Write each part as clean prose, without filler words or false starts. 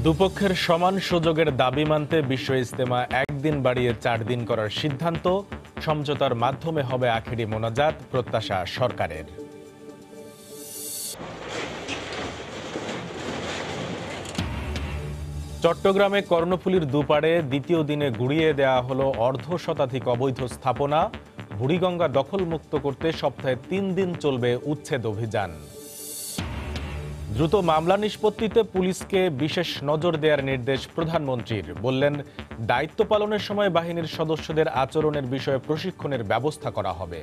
দুপক্ষের সমান সুযোগের দাবি মানতে বিশ্ব ইজতেমা একদিন বাড়িয়ে 4 দিন করার সিদ্ধান্ত। সমঝোতার মাধ্যমে হবে আখেরি মোনাজাত, প্রত্যাশা সরকারের। চট্টগ্রামে কর্ণফুলীর দুপাড়ে দ্বিতীয় দিনে গুড়িয়ে দেয়া হলো অর্ধশতাধিক অবৈধ স্থাপনা। বুড়িগঙ্গা দখলমুক্ত করতে সপ্তাহে 3 দিন চলবে উচ্ছেদ অভিযান। দ্রুত মামলা নিষ্পত্তিতে পুলিশকে বিশেষ নজর দেওয়ার নির্দেশ প্রধানমন্ত্রীর। বললেন, দায়িত্ব পালনের সময় বাহিনীর সদস্যদের আচরণের বিষয়ে প্রশিক্ষণের ব্যবস্থা করা হবে।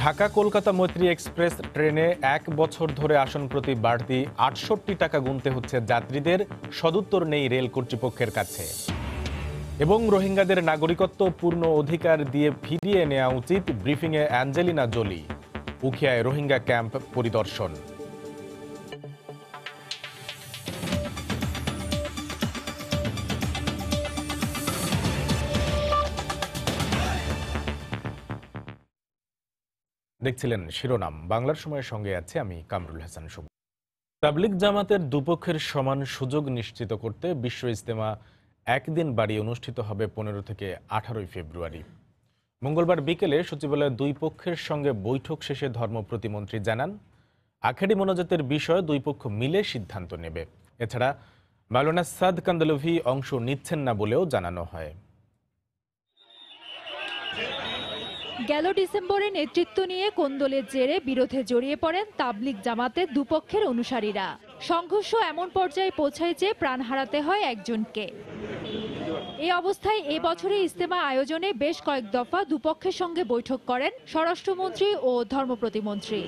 ঢাকা কলকাতা মৈত্রী এক্সপ্রেস ট্রেনে 1 বছর ধরে আসন প্রতি বাড়তি 68 টাকা গুনতে হচ্ছে যাত্রীদের। সদুত্তর নেই রেল কর্তৃপক্ষের কাছে। এবং রোহিঙ্গাদের নাগরিকত্ব পূর্ণ অধিকার দিয়ে ফিরিয়ে নেওয়া উচিত, ব্রিফিংয়ে অ্যাঞ্জেলিনা জোলি। উখিয়ায় রোহিঙ্গা ক্যাম্প পরিদর্শন। দেখছিলেন শিরোনাম। বাংলার সময়ের সঙ্গে আছে আমি কামরুল হাসান শুভ। তাবলিগ জামাতের দুপক্ষের সমান সুযোগ নিশ্চিত করতে বিশ্ব ইজতেমা একদিন বাড়িয়ে অনুষ্ঠিত হবে 15 থেকে 18 ফেব্রুয়ারি। মঙ্গলবার বিকেলে সচিবালয়ে দুই পক্ষের সঙ্গে বৈঠক শেষে ধর্ম প্রতিমন্ত্রী জানান, আখেরি মোনাজাতের বিষয়ে দুই পক্ষ মিলে সিদ্ধান্ত নেবে। এছাড়া মাওলানা সাদ কান্দলভি অংশ নিচ্ছেন না বলেও জানানো হয়। গেল ডিসেম্বরে নেতৃত্ব নিয়ে কোন্দলের জেরে বিরোধে জড়িয়ে পড়েন তাবলিগ জামাতের দুপক্ষের অনুসারীরা। সংঘর্ষ এমন পর্যায়ে পৌঁছায় যে প্রাণ হারাতে হয় একজনকে। এই অবস্থায় এ বছরে ইজতেমা আয়োজনে বেশ কয়েক দফা দুপক্ষের সঙ্গে বৈঠক করেন স্বরাষ্ট্রমন্ত্রী ও ধর্ম প্রতিমন্ত্রী।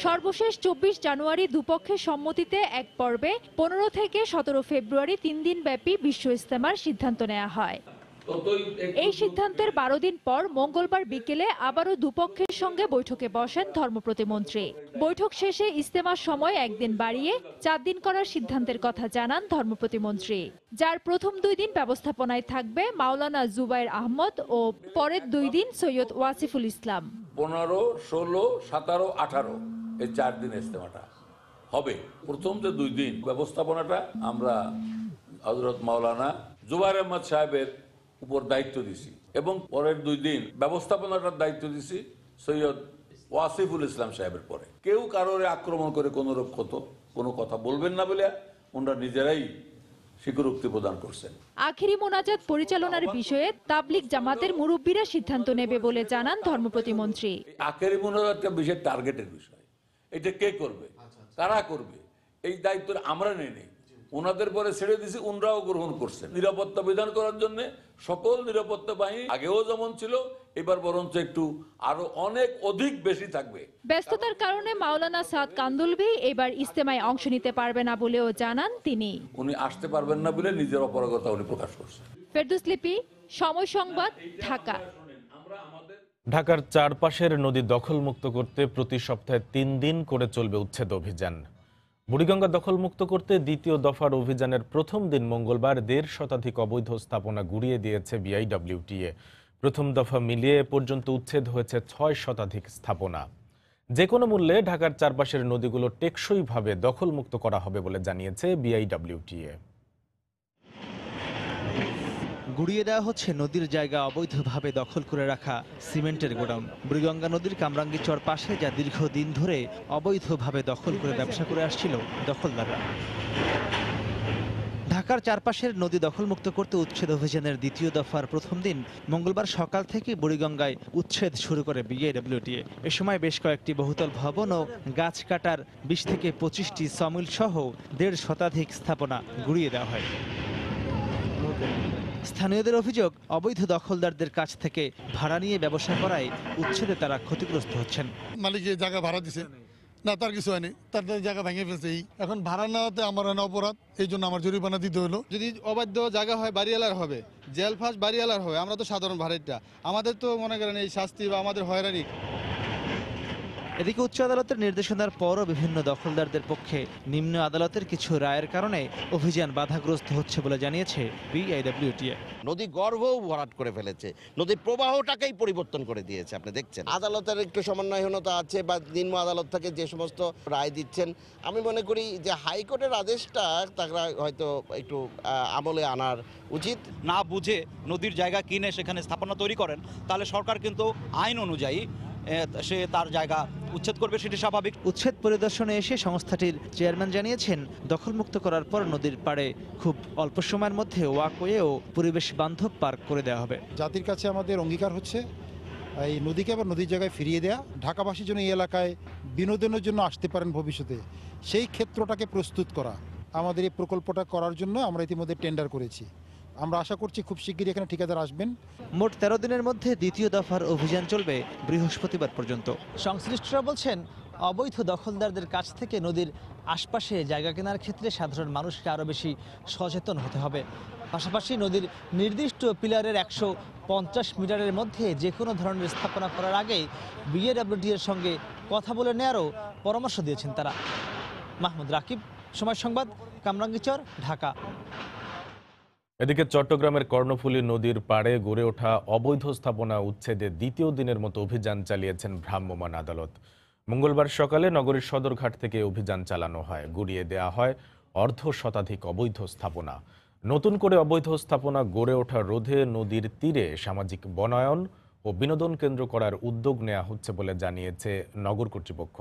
সর্বশেষ 24 জানুয়ারি দুপক্ষের সম্মতিতে এক পর্বে 15 থেকে 17 ফেব্রুয়ারি 3 দিন ব্যাপী বিশ্ব ইজতেমার সিদ্ধান্ত নেওয়া হয়। এই সিদ্ধান্তের 12 দিন পর মঙ্গলবার বিকেলে আবারও দুপক্ষের সঙ্গে বৈঠকে বসেন ধর্ম প্রতিমন্ত্রী। বৈঠক শেষে ইজতেমার সময় একদিন বাড়িয়ে 4 দিন করার সিদ্ধান্তের কথা জানান ধর্ম প্রতিমন্ত্রী, যার প্রথম 2 দিন ব্যবস্থাপনায় থাকবে মাওলানা জুবাইর আহমদ ও পরের 2 দিন সৈয়দ ওয়াসিফুল ইসলাম। 15, 16, 17, 18 এই 4 দিন ইজতেমাটা হবে। প্রথম যে 2 দিন ব্যবস্থাপনাটা আমরা হযরত মাওলানা জুবাইর আহমদ সাহেবের উপর দায়িত্ব দিছি এবং পরের 2 দিন ব্যবস্থাপনাটার দায়িত্ব দিছি সৈয়দ ওয়াসিফুল ইসলাম সাহেবের পরে। কেউ কারোরে আক্রমণ করে কোনো কথা বলবেন না বলে ওনারা নিজেরাই স্বীকারোক্তি প্রদান করছেন। আখেরি মোনাজাত পরিচালনার বিষয়ে তাবলিগ জামাতের মুরব্বীরা সিদ্ধান্ত নেবে বলে জানান ধর্ম প্রতিমন্ত্রী। আখেরি মোনাজাতটা বিশেষ টার্গেটের বিষয়। এটা কে করবে, কারা করবে, এই দায়িত্ব আমরা নেই। ওনাদের পরে ছেড়ে দিছি, ওনারাও গ্রহণ করছেন। নিরাপত্তা বিধান করার জন্য সকল নিরাপত্তা বাহিনী আগেও যেমন ছিল, এবার বরঞ্চ একটু আরো অনেক অধিক বেশি থাকবে। ব্যস্ততার কারণে মাওলানা সাদ কান্দলভি এবার ইজতেমায় অংশ নিতে পারবে না বলেও জানান তিনি। উনি আসতে পারবেন না বলে নিজের অপারগতা উনি প্রকাশ করছেন। ফেরদৌস লিপি, সময় সংবাদ, ঢাকা। ঢাকার চারপাশের নদী দখলমুক্ত করতে প্রতি সপ্তাহে 3 দিন করে চলবে উচ্ছেদ অভিযান। বুড়িগঙ্গা দখলমুক্ত করতে দ্বিতীয় দফার অভিযানের প্রথম দিন মঙ্গলবার 1.5 শতাধিক অবৈধ স্থাপনা গুড়িয়ে দিয়েছে বিআইডব্লিউটিএ। প্রথম দফা মিলিয়ে এ পর্যন্ত উচ্ছেদ হয়েছে 6 শতাধিক স্থাপনা। যে কোনো মূল্যে ঢাকার চারপাশের নদীগুলো টেকসইভাবে দখলমুক্ত করা হবে বলে জানিয়েছে বিআইডব্লিউটিএ। গুড়িয়ে দেওয়া হচ্ছে নদীর জায়গা অবৈধভাবে দখল করে রাখা সিমেন্টের গোডাউন। বুড়িগঙ্গা নদীর কামরাঙ্গীচর পাশে যা দীর্ঘদিন ধরে অবৈধভাবে দখল করে ব্যবসা করে আসছিল দখলদাররা। ঢাকার চারপাশের নদী দখলমুক্ত করতে উচ্ছেদ অভিযানের দ্বিতীয় দফার প্রথম দিন মঙ্গলবার সকাল থেকে বুড়িগঙ্গায় উচ্ছেদ শুরু করে বিআইডব্লিউটিএ। এ সময় বেশ কয়েকটি বহুতল ভবন ও গাছ কাটার 20 থেকে 25টি সমিল সহ 1.5 শতাধিক স্থাপনা গুড়িয়ে দেওয়া হয়। স্থানীয়দের অভিযোগ, অবৈধ দখলদারদের কাছ থেকে ভাড়া নিয়ে ব্যবসা করায় উচ্ছেদে তারা ক্ষতিগ্রস্ত হচ্ছেন। মালিক যে জায়গা ভাড়া দিছে না, তার কিছু হয়নি, তার জায়গা ভেঙে ফেলছে। এখন ভাড়া নেওয়াতে আমার অপরাধ, এই জন্য আমার জরিমানা দিতে হলো। যদি অবাধ্য জায়গা হয় বাড়িওয়ালার হবে, জেল ফাঁস বাড়িওয়ালার হবে, আমরা তো সাধারণ ভাড়াটিয়া, আমাদের তো মনে করেন এই শাস্তি বা আমাদের হয়রানি। এদিকে উচ্চ আদালতের নির্দেশনার পরও বিভিন্ন দখলদারদের পক্ষে নিম্ন আদালতের কিছু রায়ের কারণে অভিযান বাধাগ্রস্ত হচ্ছে বলে জানিয়েছে বিআইডব্লিউটিএ। নদী গর্ভও ভরাট করে ফেলেছে, নদীর প্রবাহটাকেই পরিবর্তন করে দিয়েছে। আপনি দেখছেন আদালতের একটু সমন্বয়হীনতা আছে বা নিম্ন আদালত থেকে যে সমস্ত রায় দিচ্ছেন, আমি মনে করি যে হাইকোর্টের আদেশটা তারা হয়তো একটু আমলে আনার উচিত। না বুঝে নদীর জায়গা কিনে সেখানে স্থাপনা তৈরি করেন, তাহলে সরকার কিন্তু আইন অনুযায়ী সে তার জায়গা উচ্ছেদ করবে, সেটি স্বাভাবিক। উচ্ছেদ পরিদর্শনে এসে সংস্থাটির চেয়ারম্যান জানিয়েছেন, দখলমুক্ত করার পর নদীর পাড়ে খুব অল্প সময়ের মধ্যে ওয়াকওয়ে ও পরিবেশ বান্ধব পার্ক করে দেওয়া হবে। জাতির কাছে আমাদের অঙ্গীকার হচ্ছে এই নদীকে আবার নদীর জায়গায় ফিরিয়ে দেয়া, ঢাকাবাসীর জন্য এই এলাকায় বিনোদনের জন্য আসতে পারেন ভবিষ্যতে, সেই ক্ষেত্রটাকে প্রস্তুত করা। আমাদের এই প্রকল্পটা করার জন্য আমরা ইতিমধ্যে টেন্ডার করেছি। আমরা আশা করছি খুব শিগগিরই এখানে ঠিকাদার আসবেন। মোট 13 দিনের মধ্যে দ্বিতীয় দফার অভিযান চলবে বৃহস্পতিবার পর্যন্ত। সংশ্লিষ্টরা বলছেন, অবৈধ দখলদারদের কাছ থেকে নদীর আশপাশে জায়গা কেনার ক্ষেত্রে সাধারণ মানুষকে আরও বেশি সচেতন হতে হবে। পাশাপাশি নদীর নির্দিষ্ট পিলারের 150 মিটারের মধ্যে যে কোনো ধরনের স্থাপনা করার আগেই বিএডব্লিউটি এর সঙ্গে কথা বলে নেওয়ারও পরামর্শ দিয়েছেন তারা। মাহমুদ রাকিব, সময় সংবাদ, কামরাঙ্গীরচর, ঢাকা। এদিকে চট্টগ্রামের কর্ণফুলী নদীর পাড়ে গড়ে ওঠা অবৈধ স্থাপনা উচ্ছেদে দ্বিতীয় দিনের মতো অভিযান চালিয়েছেন ভ্রাম্যমাণ আদালত। মঙ্গলবার সকালে নগরীর সদরঘাট থেকে অভিযান চালানো হয়। গুড়িয়ে দেয়া হয় 1/2 শতাধিক অবৈধ স্থাপনা। নতুন করে অবৈধ স্থাপনা গড়ে ওঠা রোধে নদীর তীরে সামাজিক বনায়ন ও বিনোদন কেন্দ্র করার উদ্যোগ নেওয়া হচ্ছে বলে জানিয়েছে নগর কর্তৃপক্ষ।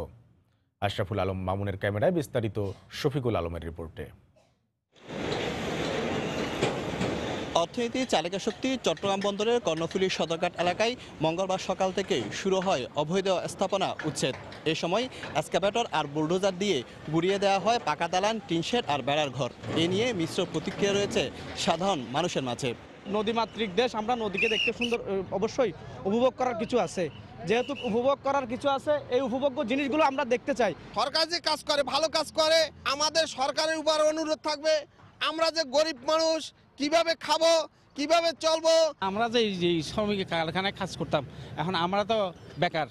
আশরাফুল আলম মামুনের ক্যামেরায় বিস্তারিত শফিকুল আলমের রিপোর্টে। অর্থনীতি চালিকা শক্তি চট্টগ্রাম বন্দরের কর্ণফুলী সদরঘাট এলাকায় মঙ্গলবার সকাল থেকে শুরু হয় অবৈধ স্থাপনা উচ্ছেদ। এ সময় এক্সকাভেটর আর বুলডোজার দিয়ে গুড়িয়ে দেওয়া হয় পাকা দালান, টিনশেড আর বেড়ার ঘর। এ নিয়ে মিশ্র প্রতিক্রিয়া রয়েছে সাধারণ মানুষের মাঝে। নদীমাতৃক দেশ, আমরা নদীকে দেখতে সুন্দর, অবশ্যই উপভোগ করার কিছু আছে। যেহেতু উপভোগ করার কিছু আছে, এই উপভোগ্য জিনিসগুলো আমরা দেখতে চাই। সরকার যে কাজ করে, ভালো কাজ করে, আমাদের সরকারের উপর অনুরোধ থাকবে, আমরা যে গরিব মানুষ কিভাবে খাবো, কিভাবে চলবো। আমরা যে শ্রমিক কারখানায় কাজ করতাম, এখন আমরা তো বেকার,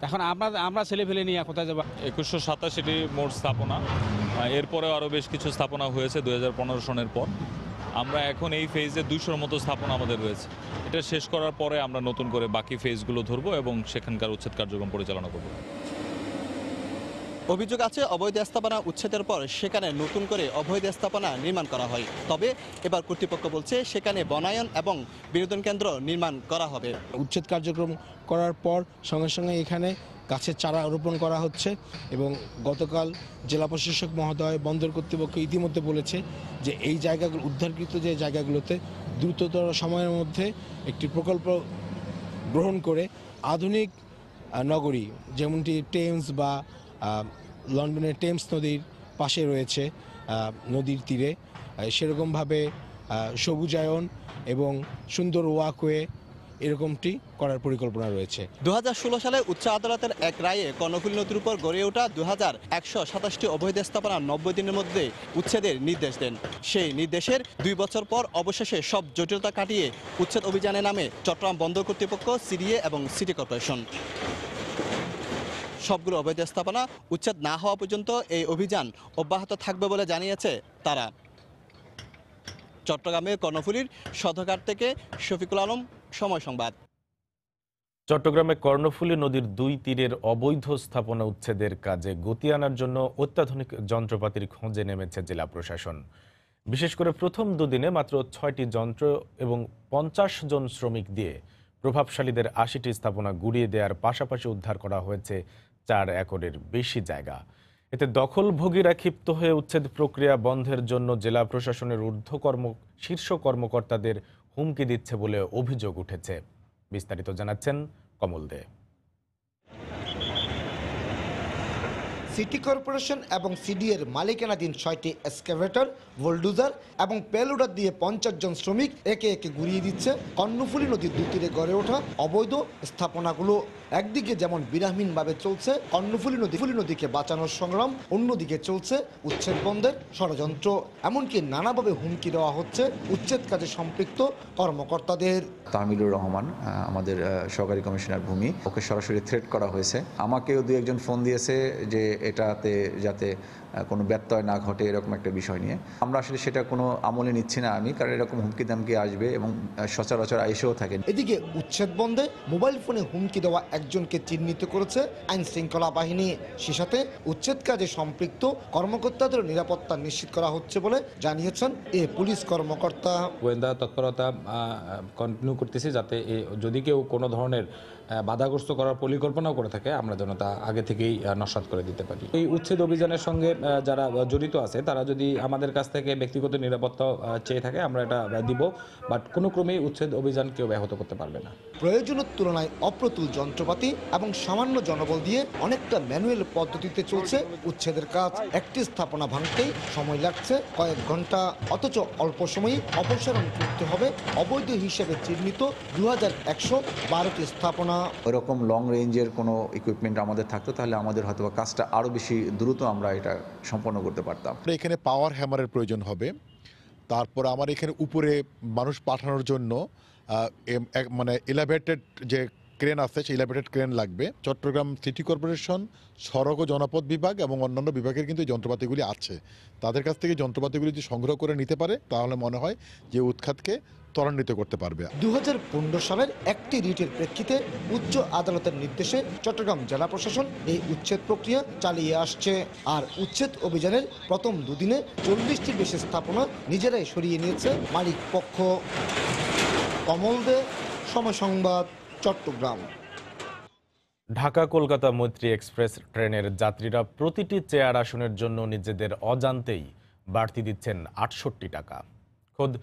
এখন আমরা ছেলে ফেলে নিয়ে কোথায় যাবো। 2187টি মোট স্থাপনা, এরপরেও আরও বেশ কিছু স্থাপনা হয়েছে 2015 সনের পর। আমরা এখন এই ফেজে 200-র মতো স্থাপনা আমাদের রয়েছে। এটা শেষ করার পরে আমরা নতুন করে বাকি ফেজগুলো ধরবো এবং সেখানকার উচ্ছেদ কার্যক্রম পরিচালনা করব। অভিযোগ আছে, অবৈধ স্থাপনা উচ্ছেদের পর সেখানে নতুন করে অবৈধ স্থাপনা নির্মাণ করা হয়। তবে এবার কর্তৃপক্ষ বলছে সেখানে বনায়ন এবং বিনোদন কেন্দ্র নির্মাণ করা হবে। উচ্ছেদ কার্যক্রম করার পর সঙ্গে সঙ্গে এখানে গাছের চারা রোপণ করা হচ্ছে এবং গতকাল জেলা প্রশাসক মহোদয়, বন্দর কর্তৃপক্ষ ইতিমধ্যে বলেছে যে এই জায়গাগুলো, উদ্ধারকৃত যে জায়গাগুলোতে দ্রুততর সময়ের মধ্যে একটি প্রকল্প গ্রহণ করে আধুনিক নগরী, যেমনটি টেমস বা লন্ডনের টেমস নদীর পাশে রয়েছে নদীর তীরে, সেরকমভাবে সবুজায়ন এবং সুন্দর ওয়াকওয়ে এরকমটি করার পরিকল্পনা রয়েছে। 2016 সালে উচ্চ আদালতের এক রায়ে কর্ণফুলী নদীর উপর গড়ে ওঠা 2127টি অবৈধ স্থাপনা 90 দিনের মধ্যে উচ্ছেদের নির্দেশ দেন। সেই নির্দেশের 2 বছর পর অবশেষে সব জটিলতা কাটিয়ে উচ্ছেদ অভিযানে নামে চট্টগ্রাম বন্দর কর্তৃপক্ষ, সিডিএ এবং সিটি কর্পোরেশন। সবগুলো অবৈধ স্থাপনা উচ্ছেদ না হওয়া পর্যন্ত এই অভিযান অব্যাহত থাকবে বলে জানিয়েছে তারা। চট্টগ্রামের কর্ণফুলীর সদরঘাট থেকে শফিকুল আলম, সময় সংবাদ। চট্টগ্রামে কর্ণফুলী নদীর 2 তীরের অবৈধ স্থাপনা উচ্ছেদের কাজে গতি আনার জন্য অত্যাধুনিক যন্ত্রপাতির খোঁজে নেমেছে জেলা প্রশাসন। বিশেষ করে প্রথম 2 দিনে মাত্র 6টি যন্ত্র এবং 50 জন শ্রমিক দিয়ে প্রভাবশালীদের 80টি স্থাপনা গুড়িয়ে দেওয়ার পাশাপাশি উদ্ধার করা হয়েছে 4 একরের বেশি জায়গা। এতে দখলভোগীরা ক্ষিপ্ত হয়ে উচ্ছেদ প্রক্রিয়া বন্ধের জন্য জেলা প্রশাসনের শীর্ষ কর্মকর্তাদের হুমকি দিচ্ছে বলে অভিযোগ উঠেছে। বিস্তারিত জানাচ্ছেন কমল দে। সিটি কর্পোরেশন এবং সিডিএর মালিকানাধীন 6টি এক্সকাভেটর, বুলডোজার এবং পেলোডার দিয়ে 50 জন শ্রমিক একে একে গুড়িয়ে দিচ্ছে কর্ণফুলী নদীর 2 তীরে গড়ে ওঠা অবৈধ স্থাপনাগুলো। একদিকে যেমন বিরামহীনভাবে চলছে কর্ণফুলী নদীকে বাঁচানোর সংগ্রাম, অন্যদিকে চলছে উচ্ছেদ বন্ধের ষড়যন্ত্র। এমনকি নানাভাবে হুমকি দেওয়া হচ্ছে উচ্ছেদ কাজে সম্পৃক্ত কর্মকর্তাদের। তামিলুর রহমান আমাদের সহকারী কমিশনার ভূমি, ওকে সরাসরি থ্রেট করা হয়েছে। আমাকেও দু একজন ফোন দিয়েছে যে এটাতে যাতে কোনো ব্যত্যয় না ঘটে এরকম একটা বিষয় নিয়ে। আমরা আসলে সেটা কোনো আমলে নিচ্ছি না আমি, কারণ এরকম হুমকি দামকি আসবে এবং সচরাচর আইসেও থাকেন। এদিকে উচ্ছেদ বন্ধে মোবাইল ফোনে হুমকি দেওয়া একজনকে চিহ্নিত করেছে আইন শৃঙ্খলা বাহিনী। সে সাথে উচ্ছেদ কাজে সম্পৃক্ত কর্মকর্তাদের নিরাপত্তা নিশ্চিত করা হচ্ছে বলে জানিয়েছেন এ পুলিশ কর্মকর্তা। গোয়েন্দা তৎপরতা কন্টিনিউ করতেছি, যাতে যদি কেউ কোনো ধরনের বাধাগ্রস্ত করার পরিকল্পনাও করে থাকে আমরা যেন তা আগে থেকেই নস্যাৎ করে দিতে পারি। এই উচ্ছেদ অভিযানের সঙ্গে যারা জড়িত আছে তারা যদি আমাদের কাছ থেকে ব্যক্তিগত নিরাপত্তা চেয়ে থাকে আমরা এটা দিব, বাট কোনো ক্রমেই উচ্ছেদ অভিযান কেউ ব্যাহত করতে পারবে না। প্রয়োজনের তুলনায় অপ্রতুল যন্ত্রপাতি এবং সামান্য জনবল দিয়ে অনেকটা ম্যানুয়াল পদ্ধতিতে চলছে উচ্ছেদের কাজ। একটি স্থাপনা ভাঙতেই সময় লাগছে কয়েক ঘন্টা, অথচ অল্প সময়ে অপসারণ করতে হবে অবৈধ হিসেবে চিহ্নিত 2112টি স্থাপনা। ওরকম লং রেঞ্জের কোনো ইকুইপমেন্ট আমাদের থাকতো তাহলে আমাদের হয়তো কাজটা আরও বেশি দ্রুত আমরা এটা সম্পন্ন করতে পারতাম। এখানে পাওয়ার হ্যামারের প্রয়োজন হবে, তারপর আমার এখানে উপরে মানুষ পাঠানোর জন্য মানে এলিভেটেড যে ক্রেন আছে সেই এলিভেটেড ক্রেন লাগবে। চট্টগ্রাম সিটি কর্পোরেশন, সড়ক ও জনপথ বিভাগ এবং অন্যান্য বিভাগের কিন্তু যন্ত্রপাতিগুলি আছে। তাদের কাছ থেকে যন্ত্রপাতিগুলি যদি সংগ্রহ করে নিতে পারে তাহলে মনে হয় যে উৎখাতকে ত্বরান্বিত করতে পারবে। 2015 সালের একটি রিটের প্রেক্ষিতে উচ্চ আদালতের নির্দেশে চট্টগ্রাম জেলা প্রশাসন এই উচ্ছেদ প্রক্রিয়া চালিয়ে আসছে। আর উচ্ছেদ অভিযানের প্রথম দুদিনে 40টির বেশি স্থাপনা নিজেরাই সরিয়ে নিয়েছে মালিক পক্ষ। কমল দে, সময় সংবাদ, চট্টগ্রাম। ঢাকা কলকাতা মৈত্রী এক্সপ্রেস ট্রেনের যাত্রীরা প্রতিটি চেয়ার আসনের জন্য নিজেদের অজান্তেই বাড়তি দিচ্ছেন 68 টাকা। খোদ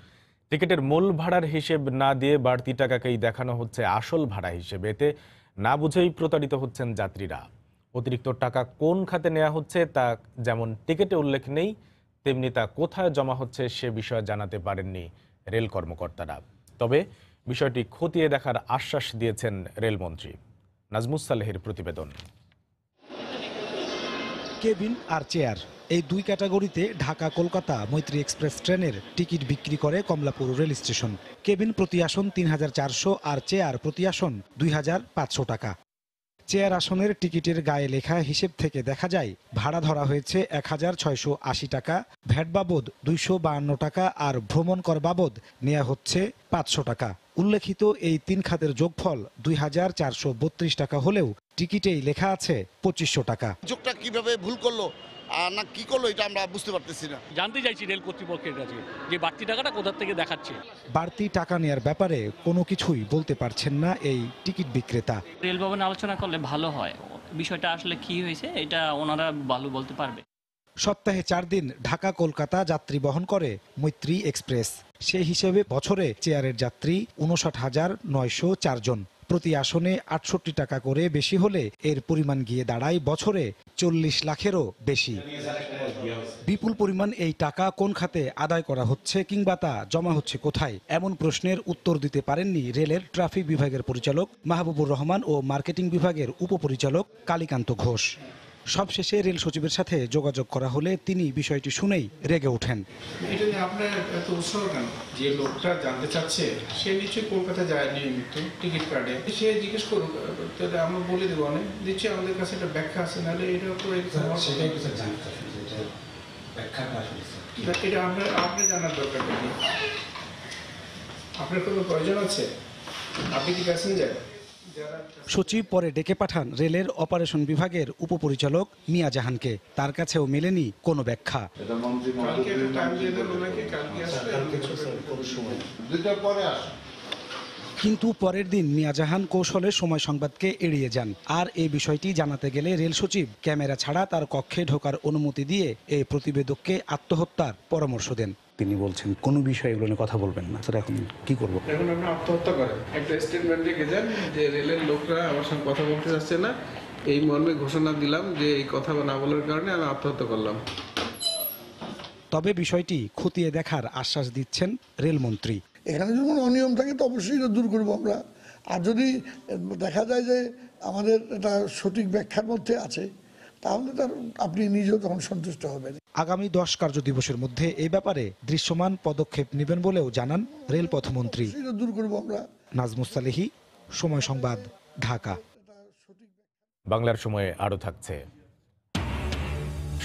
টিকিটের মূল ভাড়ার হিসেব না দিয়ে বাড়তি টাকাকেই দেখানো হচ্ছে আসল ভাড়া হিসেবে। এতে না বুঝেই প্রতারিত হচ্ছেন যাত্রীরা। অতিরিক্ত টাকা কোন খাতে নেওয়া হচ্ছে তা যেমন টিকিটে উল্লেখ নেই, তেমনি তা কোথায় জমা হচ্ছে সে বিষয়ে জানাতে পারেননি রেল কর্মকর্তারা। তবে বিষয়টি খতিয়ে দেখার আশ্বাস দিয়েছেন রেলমন্ত্রী। নাজমুস সালেহের প্রতিবেদন। কেবিন আর চেয়ার, এই দুই ক্যাটাগরিতে ঢাকা কলকাতা মৈত্রী এক্সপ্রেস ট্রেনের টিকিট বিক্রি করে কমলাপুর রেল স্টেশন। কেবিন প্রতি আসন 3400 আর চেয়ার প্রতি আসন 2500 টাকা। চেয়ার আসনের টিকিটের গায়ে লেখা হিসেব থেকে দেখা যায় ভাড়া ধরা হয়েছে 1680 টাকা, ভ্যাট বাবদ 252 টাকা আর ভ্রমণ কর বাবদ নেওয়া হচ্ছে 500 টাকা। উল্লেখিত এই তিন খাতের যোগফল 2432 টাকা হলেও টিকিটেই লেখা আছে 2500 টাকা। যোগটা কিভাবে ভুল করলো না কি করলো এটা আমরা বুঝতে পারতেছি না। জানতে চাইছি রেল কর্তৃপক্ষের কাছে যে বাড়তি টাকাটা কোথা থেকে দেখাচ্ছে। বাড়তি টাকা নেওয়ার ব্যাপারে কোনো কিছুই বলতে পারছেন না এই টিকিট বিক্রেতা। রেল ভবনে আলোচনা করলে ভালো হয়, বিষয়টা আসলে কি হয়েছে এটা ওনারা ভালো বলতে পারবে। সপ্তাহে 4 দিন ঢাকা কলকাতা যাত্রী বহন করে মৈত্রী এক্সপ্রেস। সেই হিসেবে বছরে চেয়ারের যাত্রী 59,904 জন। প্রতি আসনে 68 টাকা করে বেশি হলে এর পরিমাণ গিয়ে দাঁড়ায় বছরে 40 লাখেরও বেশি। বিপুল পরিমাণ এই টাকা কোন খাতে আদায় করা হচ্ছে কিংবা তা জমা হচ্ছে কোথায়, এমন প্রশ্নের উত্তর দিতে পারেননি রেলের ট্রাফিক বিভাগের পরিচালক মাহবুবুর রহমান ও মার্কেটিং বিভাগের উপপরিচালক কালীকান্ত ঘোষ। সবশেষে রেল সচিবের সাথে যোগাযোগ করা হলে তিনি বিষয়টি শুনেই রেগে ওঠেন। এটা নিয়ে আপনার এত উৎসাহ কেন? যে লোকটা জানতে চাচ্ছে সে নিশ্চয়ই কলকাতা যায় নিয়মিত টিকিট কাটে, সে জিজ্ঞেস করুক, তাহলে আমরা বলে দেবো অনেক দিচ্ছি, আমাদের কাছে একটা ব্যাখ্যা আছে, নাহলে এটা করে সেটাই কিছু জানতে ব্যাখ্যাটা এটা আপনি জানার দরকার নেই। আপনার কোনো প্রয়োজন আছে? আপনি কি প্যাসেঞ্জার? সচিব পরে ডেকে পাঠান রেলের অপারেশন বিভাগের উপপরিচালক মিয়া জাহানকে। তার কাছেও মেলেনি কোনো ব্যাখ্যা। কিন্তু পরের দিন মিয়া জাহান কৌশলে সময় সংবাদকে এড়িয়ে যান। আর এই বিষয়টি জানাতে গেলে রেল সচিব ক্যামেরা ছাড়া তার কক্ষে ঢোকার অনুমতি দিয়ে এই প্রতিবেদককে আত্মহত্যার পরামর্শ দেন। তিনি বলছেন কোনো বিষয়ে এগুলো নিয়ে কথা বলবেন না। স্যার এখন কি করবো? এখন আপনি আত্মহত্যা করেন, একটা স্টেটমেন্ট রেখে যান যে রেলের লোকরা আমার সঙ্গে কথা বলতে যাচ্ছে না, এই মর্মে ঘোষণা দিলাম যে এই কথা না বলার কারণে আমি আত্মহত্যা করলাম। তবে বিষয়টি খতিয়ে দেখার আশ্বাস দিচ্ছেন রেলমন্ত্রী। এখানে যদি কোনো অনিয়ম থাকে তো অবশ্যই এটা দূর করবো আমরা। আর যদি দেখা যায় যে আমাদের এটা সঠিক ব্যাখ্যার মধ্যে আছে, তাহলে তার আপনি নিজেও তখন সন্তুষ্ট হবেন। আগামী 10 কার্য দিবসের মধ্যে এই ব্যাপারে দৃশ্যমান পদক্ষেপ নেবেন বলেও জানান রেলপথমন্ত্রী। দূর করবো আমরা। নাজমুস সালেহী, সময় সংবাদ, ঢাকা। বাংলার সময়ে আরও থাকছে।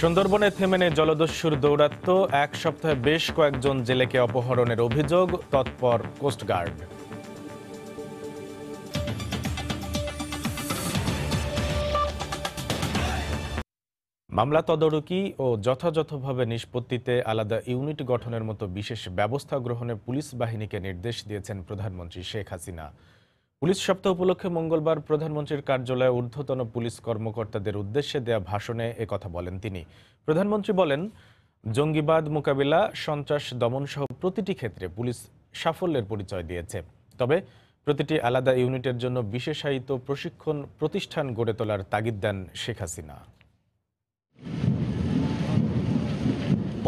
সুন্দরবনে থেমে নেই জলদস্যুর দৌরাত্ম্য, এক সপ্তাহে বেশ কয়েকজন জেলেকে অপহরণের অভিযোগ, তৎপর কোস্টগার্ড। মামলা তদারকি ও যথাযথভাবে নিষ্পত্তিতে আলাদা ইউনিট গঠনের মতো বিশেষ ব্যবস্থা গ্রহণে পুলিশ বাহিনীকে নির্দেশ দিয়েছেন প্রধানমন্ত্রী শেখ হাসিনা। পুলিশ সপ্তাহ উপলক্ষে মঙ্গলবার প্রধানমন্ত্রীর কার্যালয়ে ঊর্ধ্বতন পুলিশ কর্মকর্তাদের উদ্দেশ্যে দেয়া ভাষণে একথা বলেন তিনি। প্রধানমন্ত্রী বলেন, জঙ্গিবাদ মোকাবিলা, সন্ত্রাস দমন সহ প্রতিটি ক্ষেত্রে পুলিশ সাফল্যের পরিচয় দিয়েছে। তবে প্রতিটি আলাদা ইউনিটের জন্য বিশেষায়িত প্রশিক্ষণ প্রতিষ্ঠান গড়ে তোলার তাগিদ দেন শেখ হাসিনা।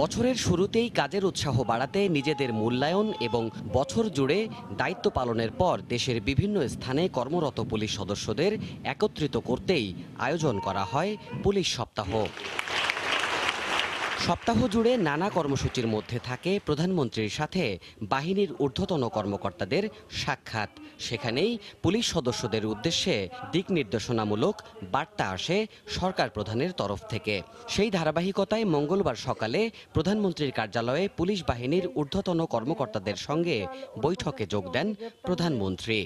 বছরের শুরুতেই কাজের উৎসাহ বাড়াতে নিজেদের মূল্যায়ন এবং বছর জুড়ে দায়িত্ব পালনের পর দেশের বিভিন্ন স্থানে কর্মরত পুলিশ সদস্যদের একত্রিত করতেই আয়োজন করা হয় পুলিশ সপ্তাহ। সপ্তাহ জুড়ে নানা কর্মসূচির মধ্যে থাকে প্রধানমন্ত্রীর সাথে বাহিনীর ঊর্ধ্বতন কর্মকর্তাদের সাক্ষাৎ। সেখানেই পুলিশ সদস্যদের উদ্দেশ্যে দিক নির্দেশনামূলক বার্তা আসে সরকার প্রধানের তরফ থেকে। সেই ধারাবাহিকতায় মঙ্গলবার সকালে প্রধানমন্ত্রীর কার্যালয়ে পুলিশ বাহিনীর ঊর্ধ্বতন কর্মকর্তাদের সঙ্গে বৈঠকে যোগ দেন প্রধানমন্ত্রী।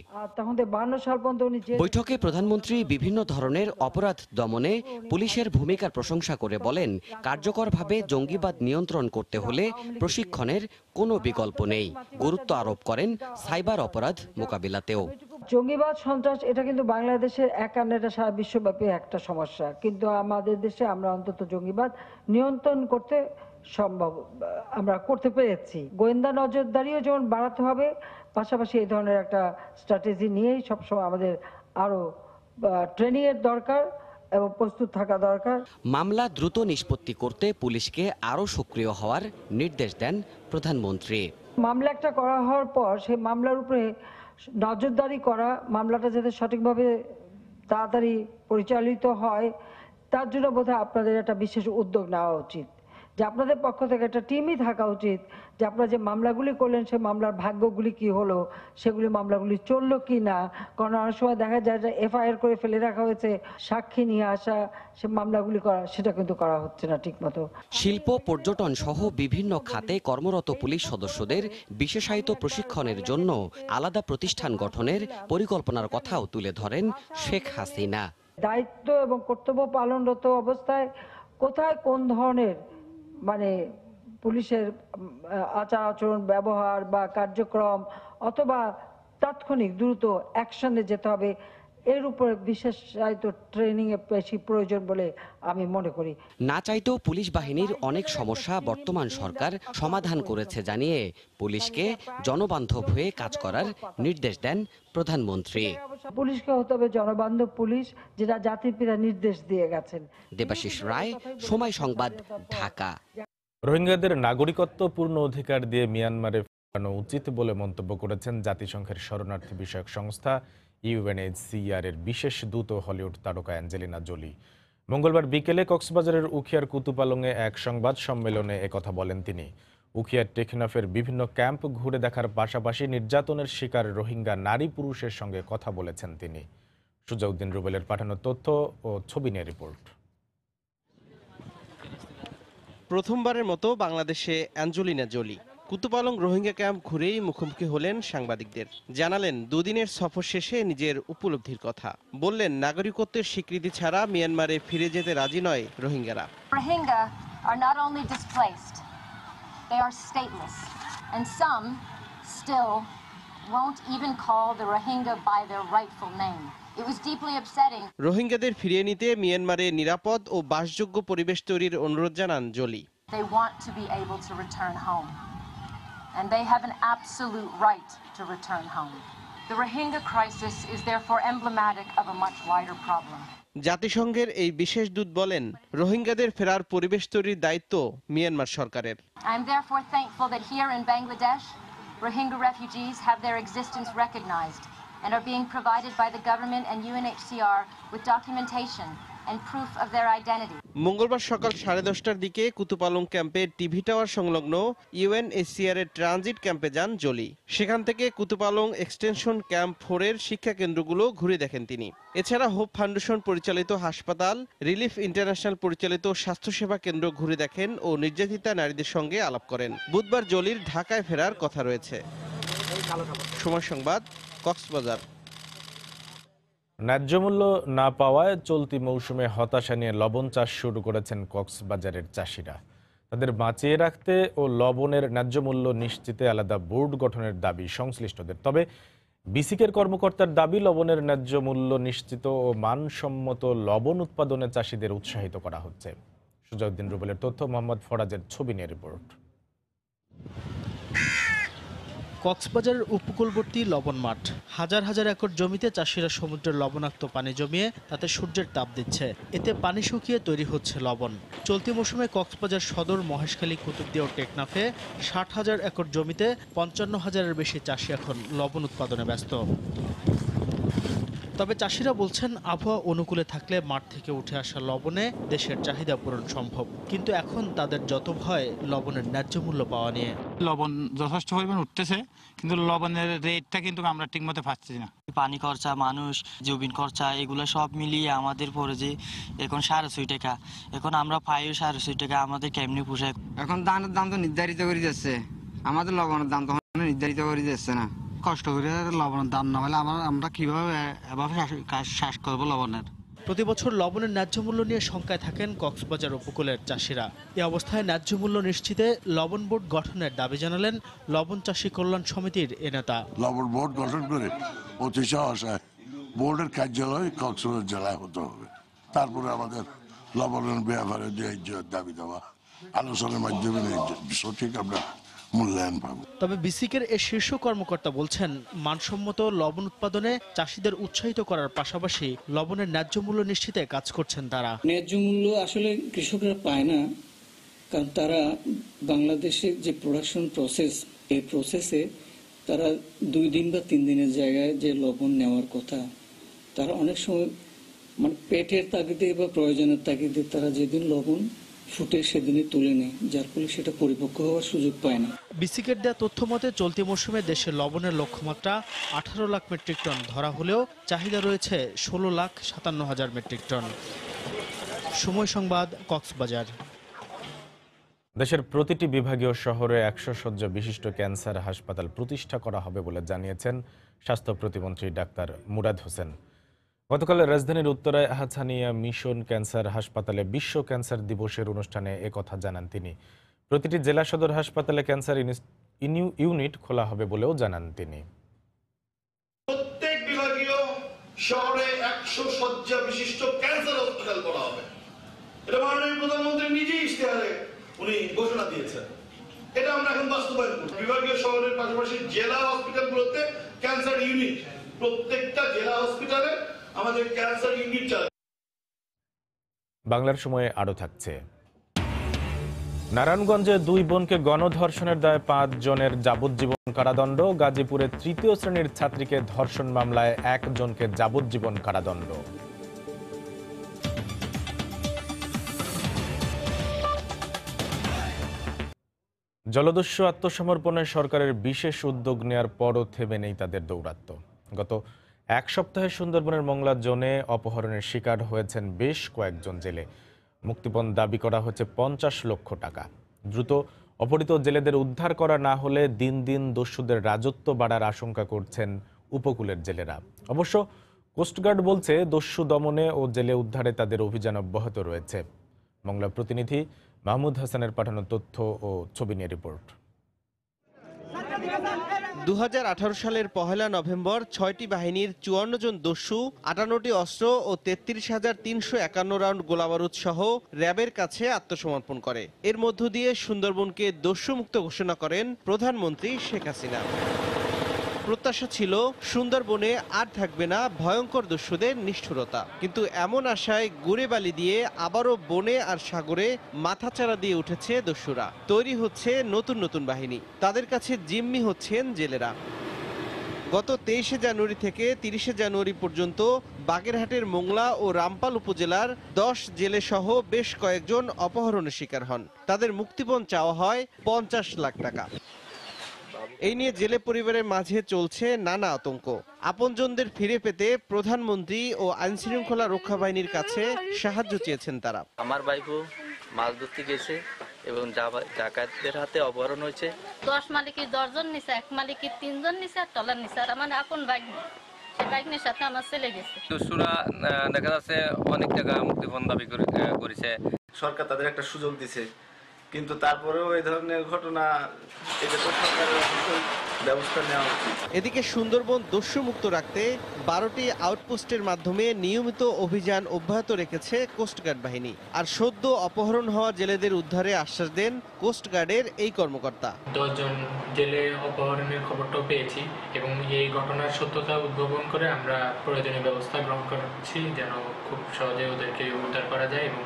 বৈঠকে প্রধানমন্ত্রী বিভিন্ন ধরনের অপরাধ দমনে পুলিশের ভূমিকার প্রশংসা করে বলেন, কার্যকরভাবে জঙ্গিবাদ নিয়ন্ত্রণ করতে হলে প্রশিক্ষণের কোনো বিকল্প নেই। গুরুত্ব আরোপ করেন সাইবার অপরাধ মোকাবিলাতেও। জঙ্গিবাদ, সন্ত্রাস এটা কিন্তু বাংলাদেশের এটা সারা বিশ্বব্যাপী একটা সমস্যা, কিন্তু আমাদের দেশে আমরা অন্তত জঙ্গিবাদ নিয়ন্ত্রণ করতে সম্ভব আমরা করতে পেরেছি। গোয়েন্দা নজরদারিও যেমন বাড়াতে হবে, পাশাপাশি এই ধরনের একটা স্ট্র্যাটেজি নিয়েই সবসময় আমাদের আরো ট্রেনিং এর দরকার এবং প্রস্তুত থাকা দরকার। মামলা দ্রুত নিষ্পত্তি করতে পুলিশকে আরও সক্রিয় হওয়ার নির্দেশ দেন প্রধানমন্ত্রী। মামলা একটা করা হওয়ার পর সেই মামলার উপরে নজরদারি করা, মামলাটা যাতে সঠিকভাবে তাড়াতাড়ি পরিচালিত হয়, তার জন্য বোধহয় আপনাদের একটা বিশেষ উদ্যোগ নেওয়া উচিত। যে আপনাদের পক্ষ থেকে একটা টিমই থাকা উচিত, যে আপনারা যে মামলাগুলি করলেন সেই মামলার ভাগ্যগুলি কি হলো, সেগুলি মামলাগুলি চললো কি না। কারণ অনেক সময় দেখা যায় যে এফআইআর করে ফেলে রাখা হয়েছে, সাক্ষী নিয়ে আসা, সে মামলাগুলি করা, সেটা কিন্তু করা হচ্ছে না ঠিকমতো। শিল্প, পর্যটন সহ বিভিন্ন খাতে কর্মরত পুলিশ সদস্যদের বিশেষায়িত প্রশিক্ষণের জন্য আলাদা প্রতিষ্ঠান গঠনের পরিকল্পনার কথাও তুলে ধরেন শেখ হাসিনা। দায়িত্ব এবং কর্তব্য পালনরত অবস্থায় কোথায় কোন ধরনের পুলিশের আচার আচরণ, ব্যবহার বা কার্যক্রম অথবা তাৎক্ষণিক দ্রুত অ্যাকশনে যেতে হবে, এর উপরে বিশেষায়িত ট্রেনিং এর বেশি প্রয়োজন বলে আমি মনে করি। না চাইতেও পুলিশ বাহিনীর অনেক সমস্যা বর্তমান সরকার সমাধান করেছে জানিয়ে পুলিশকে জনবান্ধব হয়ে কাজ করার নির্দেশ দেন প্রধানমন্ত্রী। পুলিশকে হতে হবে জনবান্ধব পুলিশ, যেটা জাতির পিতা নির্দেশ দিয়ে গেছেন। দেবাশিস রায়, সময় সংবাদ, ঢাকা। রোহিঙ্গাদের নাগরিকত্ব পূর্ণ অধিকার দিয়ে মিয়ানমারে ফেরানো উচিত বলে মন্তব্য করেছেন জাতিসংঘের শরণার্থী বিষয়ক সংস্থা ইউএনএইচসিআর এর বিশেষ দূত হলিউড তারকা অ্যাঞ্জেলিনা জোলি। মঙ্গলবার বিকেলে কক্সবাজারের উখিয়ার কুতুপালংয়ে এক সংবাদ সম্মেলনে একথা বলেন তিনি। উখিয়ার টেকনাফের বিভিন্ন ক্যাম্প ঘুরে দেখার পাশাপাশি নির্যাতনের শিকার রোহিঙ্গা নারী পুরুষের সঙ্গে কথা বলেছেন তিনি। সুজাউদ্দিন রুবেলের পাঠানো তথ্য ও ছবি নিয়ে রিপোর্ট। প্রথমবারের মতো বাংলাদেশে Angelina Jolie Kutupalong Rohingya camp ঘুরেই মুখোমুখি হলেন সাংবাদিকদের। জানালেন দুদিনের সফর শেষে নিজের উপলব্ধির কথা। বললেন, নাগরিকত্বের স্বীকৃতি ছাড়া মিয়ানমারে ফিরে যেতে রাজি নয় রোহিঙ্গারা। Rohingya are not only displaced, they are stateless, and some still won't even call the Rohingya by their rightful name. It was deeply upsetting. রোহিঙ্গাদের ফিরিয়ে নিতে মিয়ানমারে নিরাপদ ও বাসযোগ্য পরিবেশ তৈরির অনুরোধ জানান Jolie. They want to be able to return home, and they have an absolute right to return home. The Rohingya crisis is therefore emblematic of a much wider problem. জাতিসংঘের এই বিশেষ দূত বলেন, রোহিঙ্গাদের ফেরার পরিবেশ তৈরির দায়িত্ব মিয়ানমার সরকারের। I am therefore thankful that here in Bangladesh, Rohingya refugees have their existence recognized and are being provided by the government and UNHCR with documentation and proof of their identity. মঙ্গলবার সকাল 10:30টার দিকে কুতুপালং ক্যাম্পের TV tower সংলগ্ন UNHCR এর transit ক্যাম্পে যান জলি। সেখান থেকে কুতুপালং এক্সটেনশন ক্যাম্প 4 এর শিক্ষা কেন্দ্রগুলো ঘুরে দেখেন তিনি। এছাড়া হোপ ফাউন্ডেশন পরিচালিত হাসপাতাল, রিলিফ ইন্টারন্যাশনাল পরিচালিত স্বাস্থ্যসেবা কেন্দ্র ঘুরে দেখেন ও নির্যাতিতা নারীদের সঙ্গে আলাপ করেন। বুধবার জলির ঢাকায় ফেরার কথা রয়েছে। সময় সংবাদ, কক্সবাজার। ন্যায্য মূল্য না পাওয়ায় চলতি মৌসুমে হতাশা নিয়ে লবণ চাষ শুরু করেছেন কক্সবাজারের চাষিরা। তাদের বাঁচিয়ে রাখতে ও লবণের ন্যায্য মূল্য নিশ্চিতে আলাদা বোর্ড গঠনের দাবি সংশ্লিষ্টদের। তবে বিসিকের কর্মকর্তার দাবি, লবণের ন্যায্য মূল্য নিশ্চিত ও মানসম্মত লবণ উৎপাদনে চাষিদের উৎসাহিত করা হচ্ছে। সুজাউদ্দিন রুবেলের তথ্য, মোহাম্মদ ফরাজের ছবি নিয়ে রিপোর্ট। কক্সবাজারের উপকূলবর্তী লবণ মাঠ, হাজার হাজার একর জমিতে চাষিরা সমুদ্রের লবণাক্ত পানি জমিয়ে তাতে সূর্যের তাপ দিচ্ছে। এতে পানি শুকিয়ে তৈরি হচ্ছে লবণ। চলতি মৌসুমে কক্সবাজার সদর, মহেশখালী, কুতুবদিয়া ও টেকনাফে 60,000 একর জমিতে 55,000-এর বেশি চাষি এখন লবণ উৎপাদনে ব্যস্ত। তবে চাষিরা বলছেন, আবহাওয়া অনুকূলে থাকলে মাঠ থেকে উঠে আসা লবণে দেশের চাহিদা পূরণ সম্ভব। কিন্তু এখন তাদের যত ভয় লবণের ন্যায্য মূল্য পাওয়া নিয়ে। লবণ যথেষ্ট পরিমাণ উঠতেছে, কিন্তু লবণের রেটটা কিন্তু আমরা ঠিকমতো পাচ্ছি না। পানি খরচা, মানুষ জমিন খরচা, এগুলো সব মিলিয়ে আমাদের পড়ে যে এখন 650 টাকা। এখন আমরা পাইও 650 টাকা, আমাদের কেমনি পোষায়? এখন ধানের দাম তো নির্ধারিত করে যাচ্ছে, আমাদের লবণের দাম তো নির্ধারিত করে যাচ্ছে না। কষ্ট করে লবণের দাম না হলে আমরা কিভাবে শ্বাস করবো লবণের? প্রতি বছর লবণের ন্যায্য মূল্য নিয়ে শঙ্কায় থাকেন কক্সবাজার উপকূলের চাষিরা। এ অবস্থায় ন্যায্য মূল্য নিশ্চিতে লবণ বোর্ড গঠনের দাবি জানালেন লবণ চাষী কল্যাণ সমিতির এ নেতা। লবণ বোর্ড গঠন করে অতি সহসায় বোর্ডের কার্যালয় কক্সবাজার জেলায় হতে হবে। তারপরে আমাদের লবণের ব্যাপারে দাবি দেওয়া আলোচনার মাধ্যমে সঠিক আমরা মূল্যায়ন পাবো। তবে বিসিকের এই শীর্ষ কর্মকর্তা বলছেন, মানসম্মত লবণ উৎপাদনে চাষিদের উৎসাহিত করার পাশাপাশি লবণের ন্যায্য মূল্য নিশ্চিতে কাজ করছেন তারা। ন্যায্য মূল্য আসলে কৃষকরা পায় না, কারণ তারা বাংলাদেশের যে প্রোডাকশন প্রসেস, এই প্রসেসে তারা 2 দিন বা 3 দিনের জায়গায় যে লবণ নেওয়ার কথা, তারা অনেক সময় মানে পেটের তাগিদে বা প্রয়োজনের তাগিদে তারা যেদিন লবণ ফুটে সেদিনই তুলে নেয়, যার ফলে সেটা পরিপক্ক হওয়ার সুযোগ পায় না। বিসিকের দেওয়া তথ্য মতে চলতি মৌসুমে দেশে লবণের লক্ষ্যমাত্রা 18 লাখ মেট্রিক টন ধরা হলেও চাহিদা রয়েছে 16,57,000 মেট্রিক টন। সময় সংবাদ, কক্সবাজার। দেশের প্রতিটি বিভাগীয় শহরে 100 শয্যা বিশিষ্ট ক্যান্সার হাসপাতাল প্রতিষ্ঠা করা হবে বলে জানিয়েছেন স্বাস্থ্য প্রতিমন্ত্রী ডাক্তার মুরাদ হোসেন। গতকাল রাজধানীর উত্তরায় আহছানিয়া মিশন ক্যান্সার হাসপাতালে বিশ্ব ক্যান্সার দিবসের অনুষ্ঠানে একথা জানান তিনি। প্রতিটি জেলা সদর হাসপাতালে ক্যান্সার ইউনিট খোলা হবে বলেও জানান তিনি। প্রত্যেক বিভাগীয় শহরে 100 শয্যা বিশিষ্ট ক্যান্সার হাসপাতাল করা হবে। এটা মাননীয় প্রধানমন্ত্রী নিজেই ইশতেহারে উনি ঘোষণা দিয়েছেন। এটা আমরা এখন বাস্তবায়ন করব। বিভাগীয় শহরের পাশাপাশি জেলা হসপিটালগুলোতে ক্যান্সার ইউনিট, প্রত্যেকটা জেলা হসপিটালে আমাদের ক্যান্সার ইউনিট চালাবে। বাংলার সময়ে আরও থাকছে। নারায়ণগঞ্জে 2 বোনকে গণধর্ষণের দায়ে 5 জনের যাবজ্জীবন কারাদণ্ড। গাজীপুরে 3য় শ্রেণীর ছাত্রীকে ধর্ষণ মামলায় 1 জনকে যাবজ্জীবন কারাদণ্ড। জলদস্যু আত্মসমর্পণে সরকারের বিশেষ উদ্যোগ নেয়ার পরও থেমে নেই তাদের দৌরাত্ম্য। গত 1 সপ্তাহে সুন্দরবনের মংলা জোনে অপহরণের শিকার হয়েছেন বেশ কয়েকজন জেলে। মুক্তিপণ দাবি করা হচ্ছে 50 লক্ষ টাকা। দ্রুত অপহৃত জেলেদের উদ্ধার করা না হলে দিন দিন দস্যুদের রাজত্ব বাড়ার আশঙ্কা করছেন উপকূলের জেলেরা। অবশ্য কোস্টগার্ড বলছে দস্যু দমনে ও জেলে উদ্ধারে তাদের অভিযান অব্যাহত রয়েছে। মংলা প্রতিনিধি মাহমুদ হাসানের পাঠানো তথ্য ও ছবি নিয়ে রিপোর্ট। 2018 সালের 1 নভেম্বর 6টি বাহিনীর 54 জন দস্যু, 58টি অস্ত্র ও 33,351 রাউন্ড গোলাবারুদ সহ র্যাবের কাছে আত্মসমর্পণ করে। এর মধ্য দিয়ে সুন্দরবনকে দস্যুমুক্ত ঘোষণা করেন প্রধানমন্ত্রী শেখ হাসিনা। প্রত্যাশা ছিল সুন্দরবনে আর থাকবে না ভয়ঙ্কর দস্যুদের নিষ্ঠুরতা, কিন্তু এমন আশায় গুড়ে বালি দিয়ে আবারও বনে আর সাগরে মাথাচাড়া দিয়ে উঠেছে দস্যুরা। তৈরি হচ্ছে নতুন নতুন বাহিনী, তাদের কাছে জিম্মি হচ্ছেন জেলেরা। গত 23শে জানুয়ারি থেকে 30শে জানুয়ারি পর্যন্ত বাগেরহাটের মোংলা ও রামপাল উপজেলার 10 জেলে সহ বেশ কয়েকজন অপহরণের শিকার হন। তাদের মুক্তিপণ চাওয়া হয় 50 লাখ টাকা। এই নিয়ে জেলে পরিবারের মাঝে চলছে নানা আতঙ্ক। আপনজনদের ফিরে পেতে প্রধানমন্ত্রী ও আইনশৃঙ্খলা রক্ষা বাহিনীর কাছে সাহায্য চেয়েছেন তারা। আমার ভাইপো মাছ ধরতে গেছে এবং ডাকাতদের হাতে অপহরণ হয়েছে। 10 মালিকের 10 জন নিছে, এক মালিকের 3 জন নিছে, আর টলার নিছে। আর আমার আপন বাইক নেই, সেই বাইকের সাথে আমার ছেলে গেছে। দস্যুরা দেখা যাচ্ছে অনেক টাকা মুক্তিপণ দাবি করেছে। সরকার তাদের একটা সুযোগ দিছে, কিন্তু তারপরেও এই ধরনের ঘটনা, এটা তো সরকারের ব্যবস্থা নেওয়া উচিত। এদিকে সুন্দরবন দস্যুমুক্ত রাখতে 12টি আউটপোস্টের মাধ্যমে নিয়মিত অভিযান অব্যাহত রেখেছে কোস্টগার্ড বাহিনী। আর সদ্য অপহরণ হওয়া জেলেদের উদ্ধারে আশ্বাস দেন কোস্টগার্ডের এই কর্মকর্তা। 10 জন জেলে অপহরণের খবরটাও পেয়েছি এবং এই ঘটনার সত্যতা উদ্ভাবন করে আমরা প্রয়োজনীয় ব্যবস্থা গ্রহণ করছি যেন খুব সহজে ওদেরকে উদ্ধার করা যায় এবং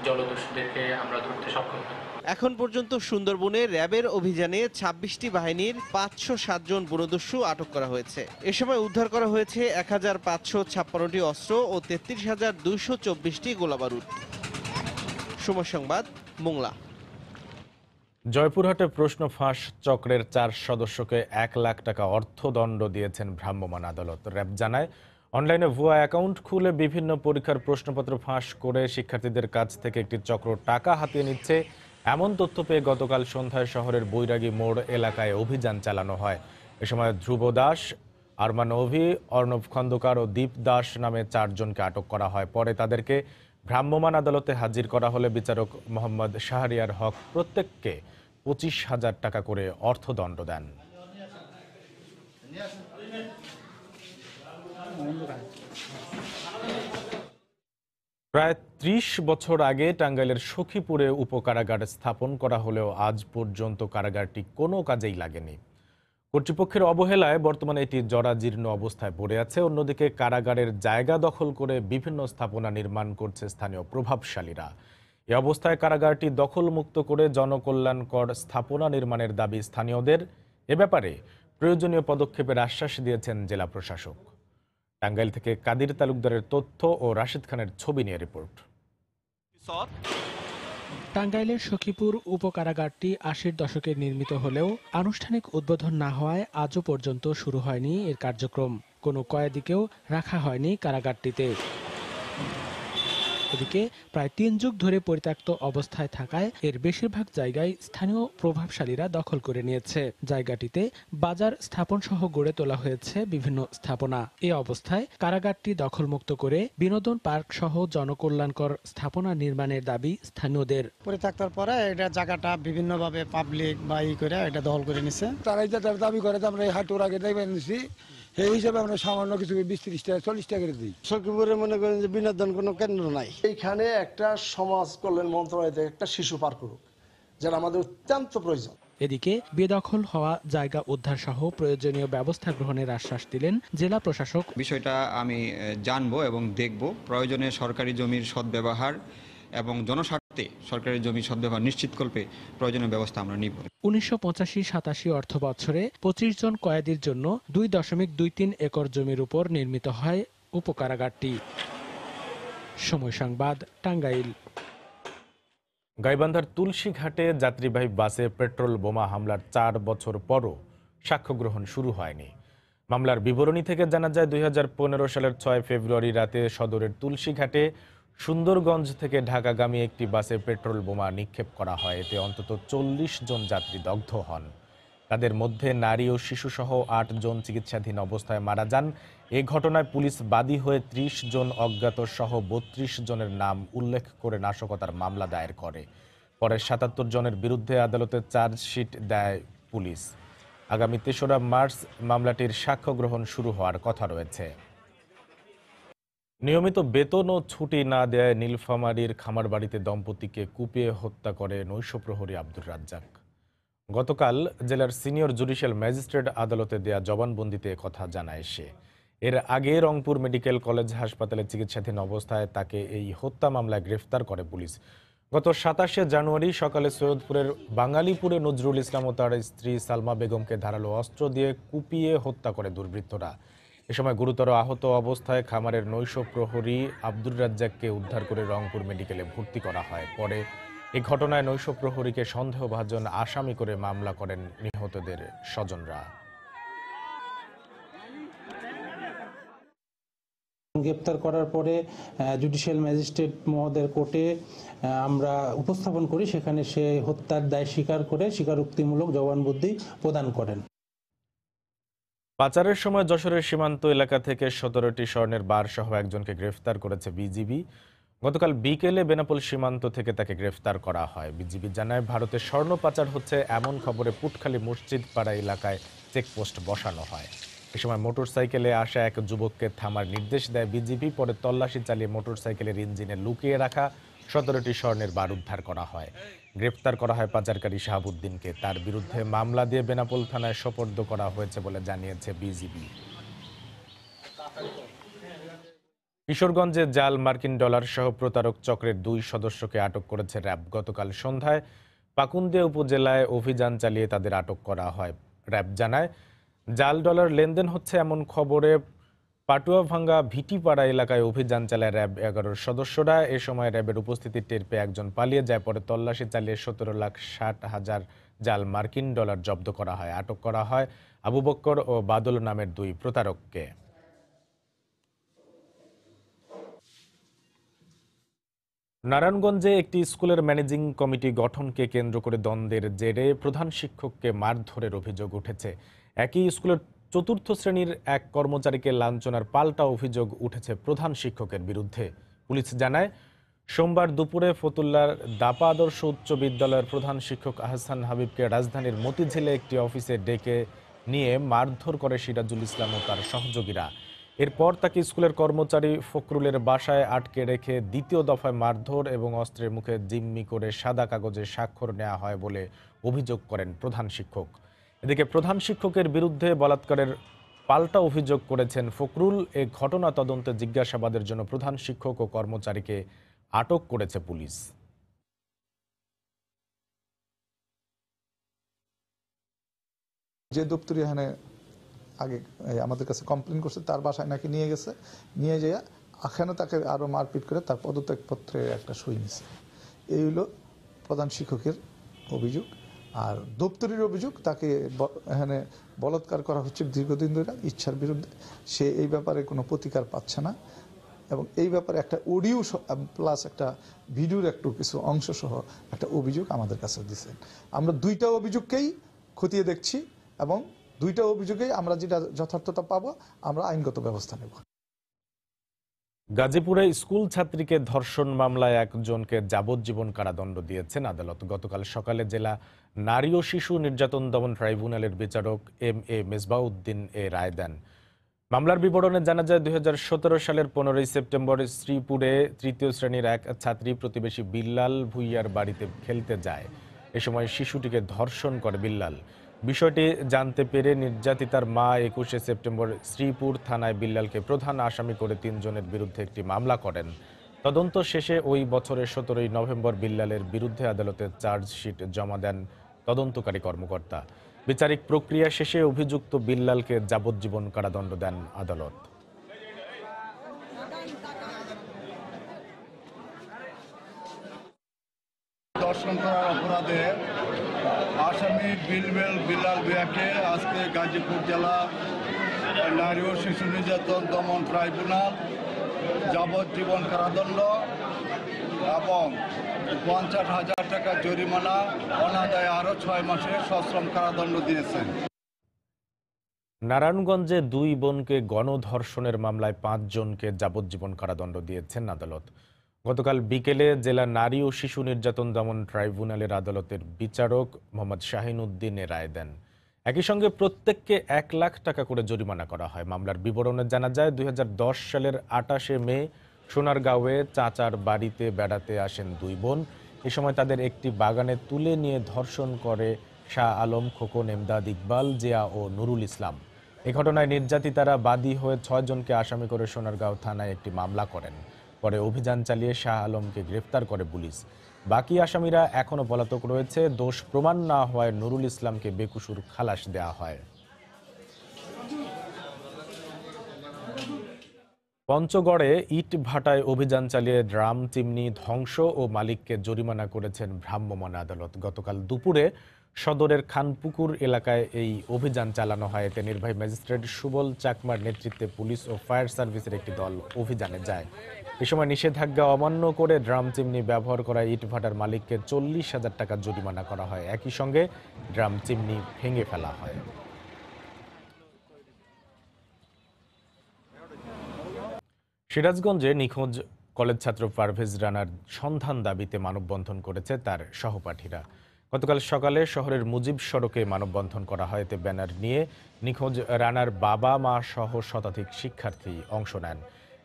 জলদস্যুদেরকে আমরা ধরতে সক্ষম হই। এখন পর্যন্ত সুন্দরবনে র্যাবের অভিযানে 26টি বাহিনীর 507 জন বনদস্যু আটক করা হয়েছে। এ সময় উদ্ধার করা হয়েছে 1556টি অস্ত্র ও 33,224টি গোলাবারুদ। সময় সংবাদ, মোংলা। জয়পুরহাটে প্রশ্ন ফাঁস চক্রের 4 সদস্যকে 1 লাখ টাকা অর্থদণ্ড দিয়েছেন ভ্রাম্যমাণ আদালত। র্যাব জানায়, অনলাইনে ভুয়া অ্যাকাউন্ট খুলে বিভিন্ন পরীক্ষার প্রশ্নপত্র ফাঁস করে শিক্ষার্থীদের কাছ থেকে একটি চক্র টাকা হাতিয়ে নিচ্ছে, এমন তথ্য পেয়ে গতকাল সন্ধ্যায় শহরের বৈরাগী মোড় এলাকায় অভিযান চালানো হয়। এ সময় ধ্রুব দাস, আরমান অভি, অর্ণব খন্দকার ও দীপ দাস নামে 4 জনকে আটক করা হয়। পরে তাদেরকে ভ্রাম্যমাণ আদালতে হাজির করা হলে বিচারক মোহাম্মদ শাহরিয়ার হক প্রত্যেককে 25,000 টাকা করে অর্থদণ্ড দেন। প্রায় 30 বছর আগে টাঙ্গাইলের সখীপুরে উপকারাগার স্থাপন করা হলেও আজ পর্যন্ত কারাগারটি কোনো কাজেই লাগেনি। কর্তৃপক্ষের অবহেলায় বর্তমানে এটি জরাজীর্ণ অবস্থায় পড়ে আছে। অন্যদিকে কারাগারের জায়গা দখল করে বিভিন্ন স্থাপনা নির্মাণ করছে স্থানীয় প্রভাবশালীরা। এ অবস্থায় কারাগারটি দখলমুক্ত করে জনকল্যাণকর স্থাপনা নির্মাণের দাবি স্থানীয়দের। এ ব্যাপারে প্রয়োজনীয় পদক্ষেপের আশ্বাস দিয়েছেন জেলা প্রশাসক। টাঙ্গাইল থেকে কাদির তালুকদারের তথ্য ও রাশিদ খানের ছবি নিয়ে রিপোর্ট। টাঙ্গাইলের সখীপুর উপকারাগারটি 80-র দশকে নির্মিত হলেও আনুষ্ঠানিক উদ্বোধন না হওয়ায় আজও পর্যন্ত শুরু হয়নি এর কার্যক্রম। কোনো কয়েদিকেও রাখা হয়নি কারাগারটিতে। এদিকে প্রায় 3 যুগ ধরে পরিত্যক্ত অবস্থায় থাকায় এর বেশিরভাগ জায়গায় স্থানীয় প্রভাবশালীরা দখল করে নিয়েছে। জায়গাটিতে বাজার স্থাপন সহ গড়ে তোলা হয়েছে বিভিন্ন স্থাপনা। এ অবস্থায় কারাগারটি দখলমুক্ত করে বিনোদন পার্ক সহ জনকল্যাণকর স্থাপনা নির্মাণের দাবি স্থানীয়দের। পরিত্যক্তর পরে এটা জায়গাটা বিভিন্নভাবে পাবলিক বা করে এটা দখল করে নিছে। তারা যেটা দাবি করে আমরা এই হাটের আগে দেখবেন নিছি, এই হিসাবে আমরা সামান্য কিছু 20-30 টাকা 40 টাকা করে দিই। সখীপুরে মনে করেন যে বিনোদন কোনো কেন্দ্র নাই। এইখানে একটা সমাজ কল্যাণ মন্ত্রণালয় থেকে একটা শিশু পার্ক করুক, যেটা আমাদের অত্যন্ত প্রয়োজন। এদিকে বেদখল হওয়া জায়গা উদ্ধার সহ প্রয়োজনীয় ব্যবস্থা গ্রহণের আশ্বাস দিলেন জেলা প্রশাসক। বিষয়টা আমি জানবো এবং দেখব। প্রয়োজনে সরকারি জমির সদ্ব্যবহার এবং জনস্বার্থে সরকারি জমির সদ্ব্যবহার নিশ্চিতকল্পে প্রয়োজনীয় ব্যবস্থা আমরা নিব। 1985-87 অর্থ বছরে 25 জন কয়েদির জন্য 2.23 একর জমির উপর নির্মিত হয় উপকারাগারটি। সময় সংবাদ, টাঙ্গাইল। গাইবান্ধার তুলসীঘাটে যাত্রীবাহী বাসে পেট্রোল বোমা হামলার 4 বছর পরও সাক্ষ্য গ্রহণ শুরু হয়নি। মামলার বিবরণী থেকে জানা যায়, 2015 সালের 6 ফেব্রুয়ারি রাতে সদরের তুলসীঘাটে সুন্দরগঞ্জ থেকে ঢাকাগামী একটি বাসে পেট্রোল বোমা নিক্ষেপ করা হয়। এতে অন্তত 40 জন যাত্রী দগ্ধ হন। তাদের মধ্যে নারী ও শিশুসহ 8 জন চিকিৎসাধীন অবস্থায় মারা যান। এ ঘটনায় পুলিশ বাদী হয়ে 30 জন অজ্ঞাত সহ 32 জনের নাম উল্লেখ করে নাশকতার মামলা দায়ের করে। পরে 77 জনের বিরুদ্ধে আদালতে চার্জশিট দেয় পুলিশ। আগামী 3রা মার্চ মামলাটির সাক্ষ্য গ্রহণ শুরু হওয়ার কথা রয়েছে। নিয়মিত বেতন ও ছুটি না দেয় নীলফামারীর খামারবাড়িতে দম্পতিকে কুপিয়ে হত্যা করে নৈশপ্রহরী আব্দুর রাজ্জাক। গতকাল জেলার সিনিয়র জুডিশিয়াল ম্যাজিস্ট্রেট আদালতে দেয়া জবানবন্দিতে কথা জানায় সে। এর আগে রংপুর মেডিকেল কলেজ হাসপাতালে চিকিৎসাধীন অবস্থায় তাকে এই হত্যা মামলায় গ্রেফতার করে পুলিশ। গত 27শে জানুয়ারি সকালে সৈয়দপুরের বাঙালিপুরে নজরুল ইসলাম ও তার স্ত্রী সালমা বেগমকে ধারালো অস্ত্র দিয়ে কুপিয়ে হত্যা করে দুর্বৃত্তরা। এ সময় গুরুতর আহত অবস্থায় খামারের নৈশ প্রহরী আব্দুর রাজ্জাককে উদ্ধার করে রংপুর মেডিকেলে ভর্তি করা হয়। পরে এই ঘটনায় নৈশ প্রহরীকে সন্দেহভাজন আসামি করে মামলা করেন নিহতদের স্বজনরা। গ্রেপ্তার করার পরে জুডিশিয়াল ম্যাজিস্ট্রেট মহোদয়ের কোর্টে আমরা উপস্থাপন করি, সেখানে সে হত্যার দায় স্বীকার করে স্বীকারোক্তিমূলক জবানবন্দি প্রদান করেন। পাচারের সময় যশোরের সীমান্ত এলাকা থেকে 17টি স্বর্ণের বার সহ একজনকে গ্রেফতার করেছে বিজিবি। গতকাল বিকেলে বেনাপোল সীমান্ত থেকে তাকে গ্রেফতার করা হয়। বিজিবি জানায়, ভারতে স্বর্ণ পাচার হচ্ছে এমন খবরে পুটখালী মসজিদ পাড়া এলাকায় চেকপোস্ট বসানো হয়। এ সময় মোটরসাইকেলে আসা এক যুবককে থামার নির্দেশ দেয় বিজিবি। পরে তল্লাশি চালিয়ে মোটরসাইকেলের ইঞ্জিনে লুকিয়ে রাখা 17টি স্বর্ণের বার উদ্ধার করা হয়। গ্রেপ্তার করা হয় পাচারকারী শাহাবুদ্দিনকে। তার বিরুদ্ধে মামলা দিয়ে বেনাপোল থানায় সোপর্দ করা হয়েছে বলে জানিয়েছে বিজিবি। কিশোরগঞ্জে জাল মার্কিন ডলার সহ প্রতারক চক্রের 2 সদস্যকে আটক করেছে র্যাব। গতকাল সন্ধ্যায় পাকুন্দিয়া উপজেলায় অভিযান চালিয়ে তাদের আটক করা হয়। র্যাব জানায়, জাল ডলার লেনদেন হচ্ছে এমন খবরে পাটুয়াভাঙ্গা ভিটিপাড়া এলাকায় অভিযান চালায় র্যাব 11 সদস্যরা। এ সময় র্যাবের উপস্থিতি টের পেয়ে একজন পালিয়ে যায়। পরে তল্লাশি চালিয়ে 17,60,000 জাল মার্কিন ডলার জব্দ করা হয়। আটক করা হয় আবু বক্কর ও বাদল নামের 2 প্রতারককে। নারায়ণগঞ্জে একটি স্কুলের ম্যানেজিং কমিটি গঠনকে কেন্দ্র করে দ্বন্দ্বের জেরে প্রধান শিক্ষককে মারধরের অভিযোগ উঠেছে। একই স্কুলের 4র্থ শ্রেণীর এক কর্মচারীকে লাঞ্ছনার পাল্টা অভিযোগ উঠেছে প্রধান শিক্ষকের বিরুদ্ধে। পুলিশ জানায়, সোমবার দুপুরে ফতুল্লার দাপা আদর্শ উচ্চ বিদ্যালয়ের প্রধান শিক্ষক আহসান হাবিবকে রাজধানীর মতিঝিলে একটি অফিসে ডেকে নিয়ে মারধর করে সিরাজুল ইসলাম ও তার সহযোগীরা। এরপর তাকে স্কুলের কর্মচারী ফখরুলের বাসায় আটকে রেখে দ্বিতীয় দফায় মারধর এবং অস্ত্রের মুখে জিম্মি করে সাদা কাগজে স্বাক্ষর নেওয়া হয় বলে অভিযোগ করেন প্রধান শিক্ষক। এদিকে প্রধান শিক্ষকের বিরুদ্ধে বলাৎকারের পাল্টা অভিযোগ করেছেন ফখরুল। এ ঘটনা তদন্তে জিজ্ঞাসাবাদের জন্য প্রধান শিক্ষক ও কর্মচারীকে আটক করেছে পুলিশ। যে দপ্তরি এখানে আগে আমাদের কাছে কমপ্লেন করছে, তার বাসায় নাকি নিয়ে গেছে, নিয়ে যেয়ে এখানে তাকে আরো মারপিট করে তার পদত্যাগপত্রে একটা সই নিছে। এই হলো প্রধান শিক্ষকের অভিযোগ। আর দপ্তরির অভিযোগ, তাকে এখানে বলাৎকার করা হচ্ছে দীর্ঘদিন ধরে ইচ্ছার বিরুদ্ধে। সে এই ব্যাপারে কোনো প্রতিকার পাচ্ছে না এবং এই ব্যাপারে একটা অডিও প্লাস একটা ভিডিওর একটু কিছু অংশ সহ একটা অভিযোগ আমাদের কাছে দিচ্ছেন। আমরা 2টা অভিযোগকেই খতিয়ে দেখছি এবং 2টা অভিযোগেই আমরা যেটা যথার্থতা পাবো আমরা আইনগত ব্যবস্থা নেব। গাজীপুরে স্কুল ছাত্রীকে ধর্ষণ মামলায় একজনকে যাবজ্জীবন কারাদণ্ড দিয়েছেন আদালত। গতকাল সকালে জেলা নারী ও শিশু নির্যাতন দমন ট্রাইব্যুনালের বিচারক MA মেজবাউদ্দিন এ রায় দেন। মামলার বিবরণে জানা যায়, 2017 সালের 15 সেপ্টেম্বর শ্রীপুরে 3য় শ্রেণীর এক ছাত্রী প্রতিবেশী বিল্লাল ভুইয়ার বাড়িতে খেলতে যায়। এ সময় শিশুটিকে ধর্ষণ করে বিল্লাল। বিষয়টি জানতে পেরে নির্যাতিতার মা 21 সেপ্টেম্বর শ্রীপুর থানায় বিল্লালকে প্রধান আসামি করে 3 জনের বিরুদ্ধে একটি মামলা করেন। তদন্ত শেষে ওই বছরের 17 নভেম্বর বিল্লালের বিরুদ্ধে আদালতে চার্জশিট জমা দেন তদন্তকারী কর্মকর্তা। বিচারিক প্রক্রিয়া শেষে অভিযুক্ত বিল্লালকে যাবজ্জীবন কারাদণ্ড দেন আদালত। ধর্ষণ করার অপরাধে আসামি বিল্লাল ভুঁইয়াকে আজকে গাজীপুর জেলা নারী ও শিশু নির্যাতন দমন ট্রাইব্যুনাল যাবজ্জীবন কারাদণ্ড এবং 50,000 টাকা জরিমানা অনাদায়ে আরও 6 মাসের সশ্রম কারাদণ্ড দিয়েছেন। নারায়ণগঞ্জে 2 বোনকে গণধর্ষণের মামলায় 5 জনকে যাবজ্জীবন কারাদণ্ড দিয়েছেন আদালত। গতকাল বিকেলে জেলা নারী ও শিশু নির্যাতন দমন ট্রাইব্যুনালের আদালতের বিচারক মোহাম্মদ শাহিন উদ্দিন এ রায় দেন। একই সঙ্গে প্রত্যেককে 1 লাখ টাকা করে জরিমানা করা হয়। মামলার বিবরণে জানা যায়, 2010 সালের 28 মে সোনারগাঁওয়ে চাচার বাড়িতে বেড়াতে আসেন 2 বোন। এ সময় তাদের একটি বাগানে তুলে নিয়ে ধর্ষণ করে শাহ আলম, খোকন, এমদাদ, ইকবাল, জিয়া ও নুরুল ইসলাম। এ ঘটনায় নির্যাতিতারা বাদী হয়ে 6 জনকে আসামি করে সোনারগাঁও থানায় একটি মামলা করেন। পরে অভিযান চালিয়ে শাহ আলমকে গ্রেফতার করে পুলিশ। বাকি আসামিরা এখনো পলাতক রয়েছে। দোষ প্রমাণ না হওয়ায় নুরুল ইসলামকে বেকসুর খালাস দেওয়া হয়। পঞ্চগড়ে ইট ভাটায় অভিযান চালিয়ে ড্রাম চিমনি ধ্বংস ও মালিককে জরিমানা করেছেন ভ্রাম্যমাণ আদালত। গতকাল দুপুরে সদরের খানপুকুর এলাকায় এই অভিযান চালানো হয়। এতে নির্বাহী ম্যাজিস্ট্রেট সুবল চাকমার নেতৃত্বে পুলিশ ও ফায়ার সার্ভিসের একটি দল অভিযানে যায়। এ সময় নিষেধাজ্ঞা অমান্য করে ড্রাম চিমনি ব্যবহার করা ইট ভাটার মালিককে 40,000 টাকা জরিমানা করা হয়। একই সঙ্গে ড্রাম চিমনি ভেঙে ফেলা হয়। সিরাজগঞ্জে নিখোঁজ কলেজ ছাত্র পারভেজ রানার সন্ধান দাবিতে মানববন্ধন করেছে তার সহপাঠীরা। গতকাল সকালে শহরের মুজিব সড়কে মানববন্ধন করা হয়। এতে ব্যানার নিয়ে নিখোঁজ রানার বাবা মা সহ শতাধিক শিক্ষার্থী অংশ নেন।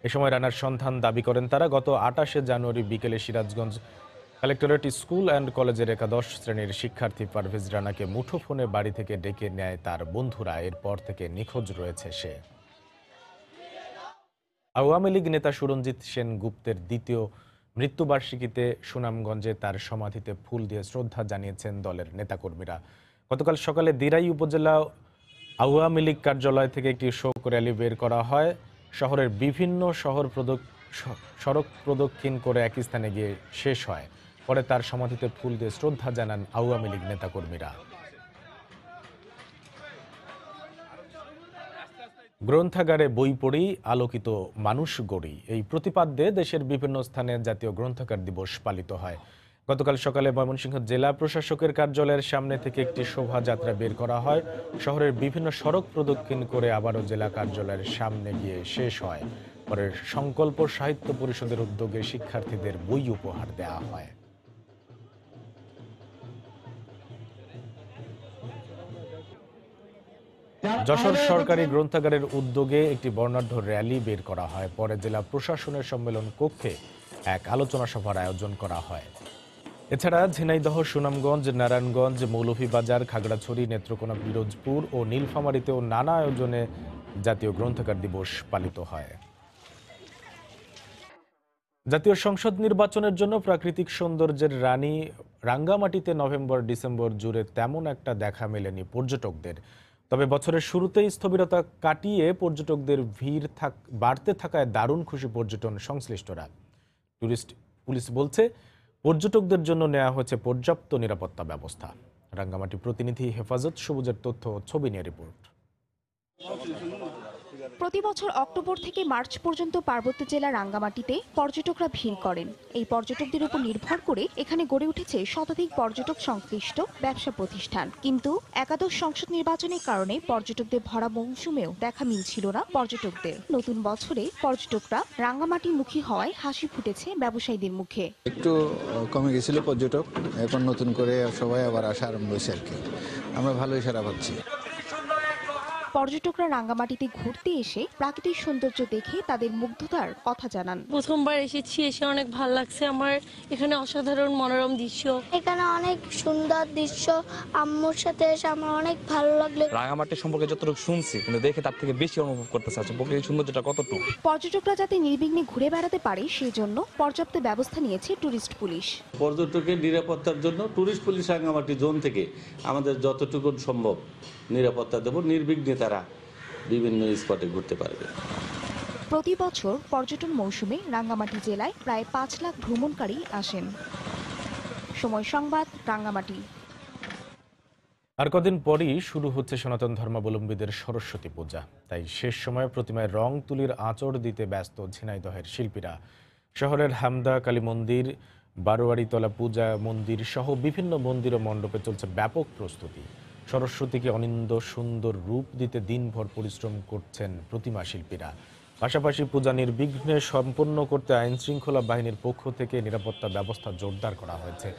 এ সময় রানার সন্ধান দাবি করেন তারা। গত 28শে জানুয়ারি বিকেলে সিরাজগঞ্জ কালেক্টরেট স্কুল অ্যান্ড কলেজের একাদশ শ্রেণীর শিক্ষার্থী পারভেজ রানাকে মুঠোফোনে বাড়ি থেকে ডেকে নেয় তার বন্ধুরা। এরপর থেকে নিখোঁজ রয়েছে সে। আওয়ামী লীগ নেতা সুরঞ্জিত সেনগুপ্তের দ্বিতীয় মৃত্যুবার্ষিকীতে সুনামগঞ্জে তার সমাধিতে ফুল দিয়ে শ্রদ্ধা জানিয়েছেন দলের নেতাকর্মীরা। গতকাল সকালে দিরাই উপজেলা আওয়ামী লীগ কার্যালয় থেকে একটি শোক র্যালি বের করা হয়। শহরের বিভিন্ন সড়ক প্রদক্ষিণ করে একই স্থানে গিয়ে শেষ হয়। পরে তার সমাধিতে ফুল দিয়ে শ্রদ্ধা জানান আওয়ামী লীগ নেতাকর্মীরা। গ্রন্থাগারে বই পড়ি, আলোকিত মানুষ গড়ি, এই প্রতিপাদ্যে দেশের বিভিন্ন স্থানে জাতীয় গ্রন্থাগার দিবস পালিত হয়। গতকাল সকালে ময়মনসিংহ জেলা প্রশাসকের কার্যালয়ের সামনে থেকে একটি শোভাযাত্রা বের করা হয়। শহরের বিভিন্ন সড়ক প্রদক্ষিণ করে আবারও জেলা কার্যালয়ের সামনে গিয়ে শেষ হয়। পরে সংকল্প সাহিত্য পরিষদের উদ্যোগে শিক্ষার্থীদের বই উপহার দেওয়া হয়। যশোর সরকারি গ্রন্থাগারের উদ্যোগে একটি বর্ণাঢ্য র্যালি বের করা হয়। পরে জেলা প্রশাসনের সম্মেলন কক্ষে এক আলোচনা সভার আয়োজন করা হয়। এছাড়া ঝিনাইদহ, সুনামগঞ্জ, নারায়ণগঞ্জ, মৌলভীবাজার, খাগড়াছড়ি, নেত্রকোনা, পিরোজপুর ও নীলফামারীতেও নানা আয়োজনে জাতীয় গ্রন্থাগার দিবস পালিত হয়। জাতীয় সংসদ নির্বাচনের জন্য প্রাকৃতিক সৌন্দর্যের রানী রাঙ্গামাটিতে নভেম্বর-ডিসেম্বর জুড়ে তেমন একটা দেখা মেলেনি পর্যটকদের। তবে বছরের শুরুতেই স্থবিরতা কাটিয়ে পর্যটকদের ভিড় বাড়তে থাকায় দারুণ খুশি পর্যটন সংশ্লিষ্টরা। টুরিস্ট পুলিশ বলছে পর্যটকদের জন্য নেওয়া হয়েছে পর্যাপ্ত নিরাপত্তা ব্যবস্থা। রাঙ্গামাটি প্রতিনিধি হেফাজত সবুজের তথ্য ও ছবি নিয়ে রিপোর্ট। প্রতি বছর অক্টোবর থেকে মার্চ পর্যন্ত পার্বত্য জেলা রাঙ্গামাটিতে পর্যটকরা ভিড় করেন। এই পর্যটকদের উপর নির্ভর করে এখানে গড়ে উঠেছে শতাধিক পর্যটক সংশ্লিষ্ট ব্যবসা প্রতিষ্ঠান। কিন্তু একাদশ সংসদ নির্বাচনের কারণে পর্যটকদের ভরা মৌসুমেও দেখা মিলছিল না পর্যটকদের। নতুন বছরে পর্যটকরা রাঙ্গামাটিমুখী হওয়ায় হাসি ফুটেছে ব্যবসায়ীদের মুখে। একটু কমে গেছিল পর্যটক, এখন নতুন করে সবাই আবার আসা আরম্ভ হয়েছে আর কি। আমরা ভালোই সারা পাচ্ছি। পর্যটকরা রাঙ্গামাটিতে ঘুরতে এসে প্রাকৃতিক সৌন্দর্য দেখে তাদের মুগ্ধতার কথা জানান। প্রথমবার এসেছি, এসে অনেক ভালো লাগছে আমার। এখানে অসাধারণ মনোরম দৃশ্য, এখানে অনেক সুন্দর দৃশ্য। আম্মুর সাথে এসে আমার অনেক ভালো লাগলো। রাঙ্গামাটি সম্পর্কে যতটুকু শুনছি কিন্তু দেখে তার থেকে বেশি অনুভব করতে চাচ্ছি প্রকৃতির সৌন্দর্যটা কতটুকু। পর্যটকরা যাতে নির্বিঘ্নে ঘুরে বেড়াতে পারে সেই জন্য পর্যাপ্ত ব্যবস্থা নিয়েছে টুরিস্ট পুলিশ। পর্যটকের নিরাপত্তার জন্য টুরিস্ট পুলিশ রাঙ্গামাটি জোন থেকে আমাদের যতটুকু সম্ভব নিরাপত্তা দেব, নির্বিঘ্নে তারা বিভিন্ন স্পটে ঘুরতে পারবে। প্রতি বছর পর্যটন মৌসুমে রাঙ্গামাটি জেলায় প্রায় 5 লাখ ভ্রমণকারী আসেন। সময় সংবাদ, রাঙ্গামাটি। আর কদিন পরই শুরু হচ্ছে সনাতন ধর্মাবলম্বীদের সরস্বতী পূজা। তাই শেষ সময়ে প্রতিমায় রং তুলির আঁচড় দিতে ব্যস্ত ঝিনাইদহের শিল্পীরা। শহরের হামদা কালী মন্দির, বারোয়ারিতলা পূজা মন্দির সহ বিভিন্ন মন্দির ও মণ্ডপে চলছে ব্যাপক প্রস্তুতি। সরস্বতীকে অনিন্দ্য সুন্দর রূপ দিতে দিনভর পরিশ্রম করছেন প্রতিমা শিল্পীরা। পাশাপাশি পূজা নির্বিঘ্নে সম্পন্ন করতে আইন শৃঙ্খলা বাহিনীর পক্ষ থেকে নিরাপত্তা ব্যবস্থা জোরদার করা হয়েছে।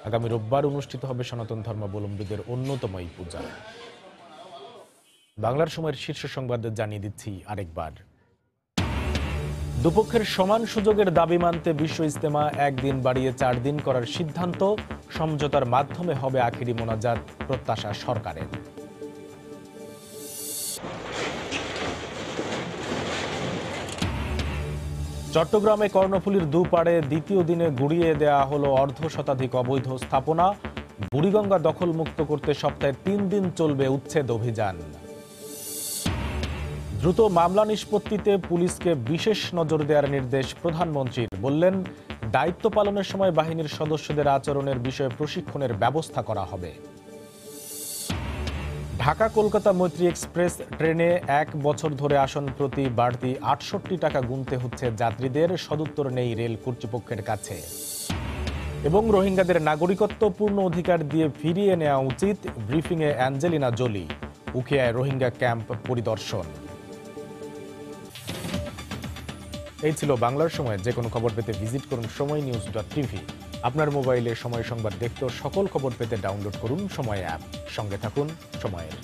আগামী রোববার অনুষ্ঠিত হবে সনাতন ধর্মাবলম্বীদের অন্যতম এই পূজা। বাংলার সময়ের শীর্ষ সংবাদ জানিয়ে দিচ্ছি আরেকবার। দুপক্ষের সমান সুযোগের দাবি মানতে বিশ্ব ইজতেমা 1 দিন বাড়িয়ে 4 দিন করার সিদ্ধান্ত। সমঝোতার মাধ্যমে হবে আখিরি মোনাজাত, প্রত্যাশা সরকারের। চট্টগ্রামে কর্ণফুলীর দুপাড়ে দ্বিতীয় দিনে গুড়িয়ে দেয়া হলো অর্ধশতাধিক অবৈধ স্থাপনা। বুড়িগঙ্গা দখলমুক্ত করতে সপ্তাহে 3 দিন চলবে উচ্ছেদ অভিযান। দ্রুত মামলা নিষ্পত্তিতে পুলিশকে বিশেষ নজর দেওয়ার নির্দেশ প্রধানমন্ত্রীর। বললেন, দায়িত্ব পালনের সময় বাহিনীর সদস্যদের আচরণের বিষয়ে প্রশিক্ষণের ব্যবস্থা করা হবে। ঢাকা কলকাতা মৈত্রী এক্সপ্রেস ট্রেনে 1 বছর ধরে আসন প্রতি বাড়তি 68 টাকা গুনতে হচ্ছে যাত্রীদের। সদুত্তর নেই রেল কর্তৃপক্ষের কাছে। এবং রোহিঙ্গাদের নাগরিকত্ব পূর্ণ অধিকার দিয়ে ফিরিয়ে নেওয়া উচিত, ব্রিফিংয়ে অ্যাঞ্জেলিনা জোলি। উখিয়ায় রোহিঙ্গা ক্যাম্প পরিদর্শন। এই ছিল বাংলার সময়। যে কোনো খবর পেতে ভিজিট করুন সময়নিউজ.tv। আপনার মোবাইলে সময় সংবাদ দেখতে সকল খবর পেতে ডাউনলোড করুন সময় অ্যাপ। সঙ্গে থাকুন সময়ের।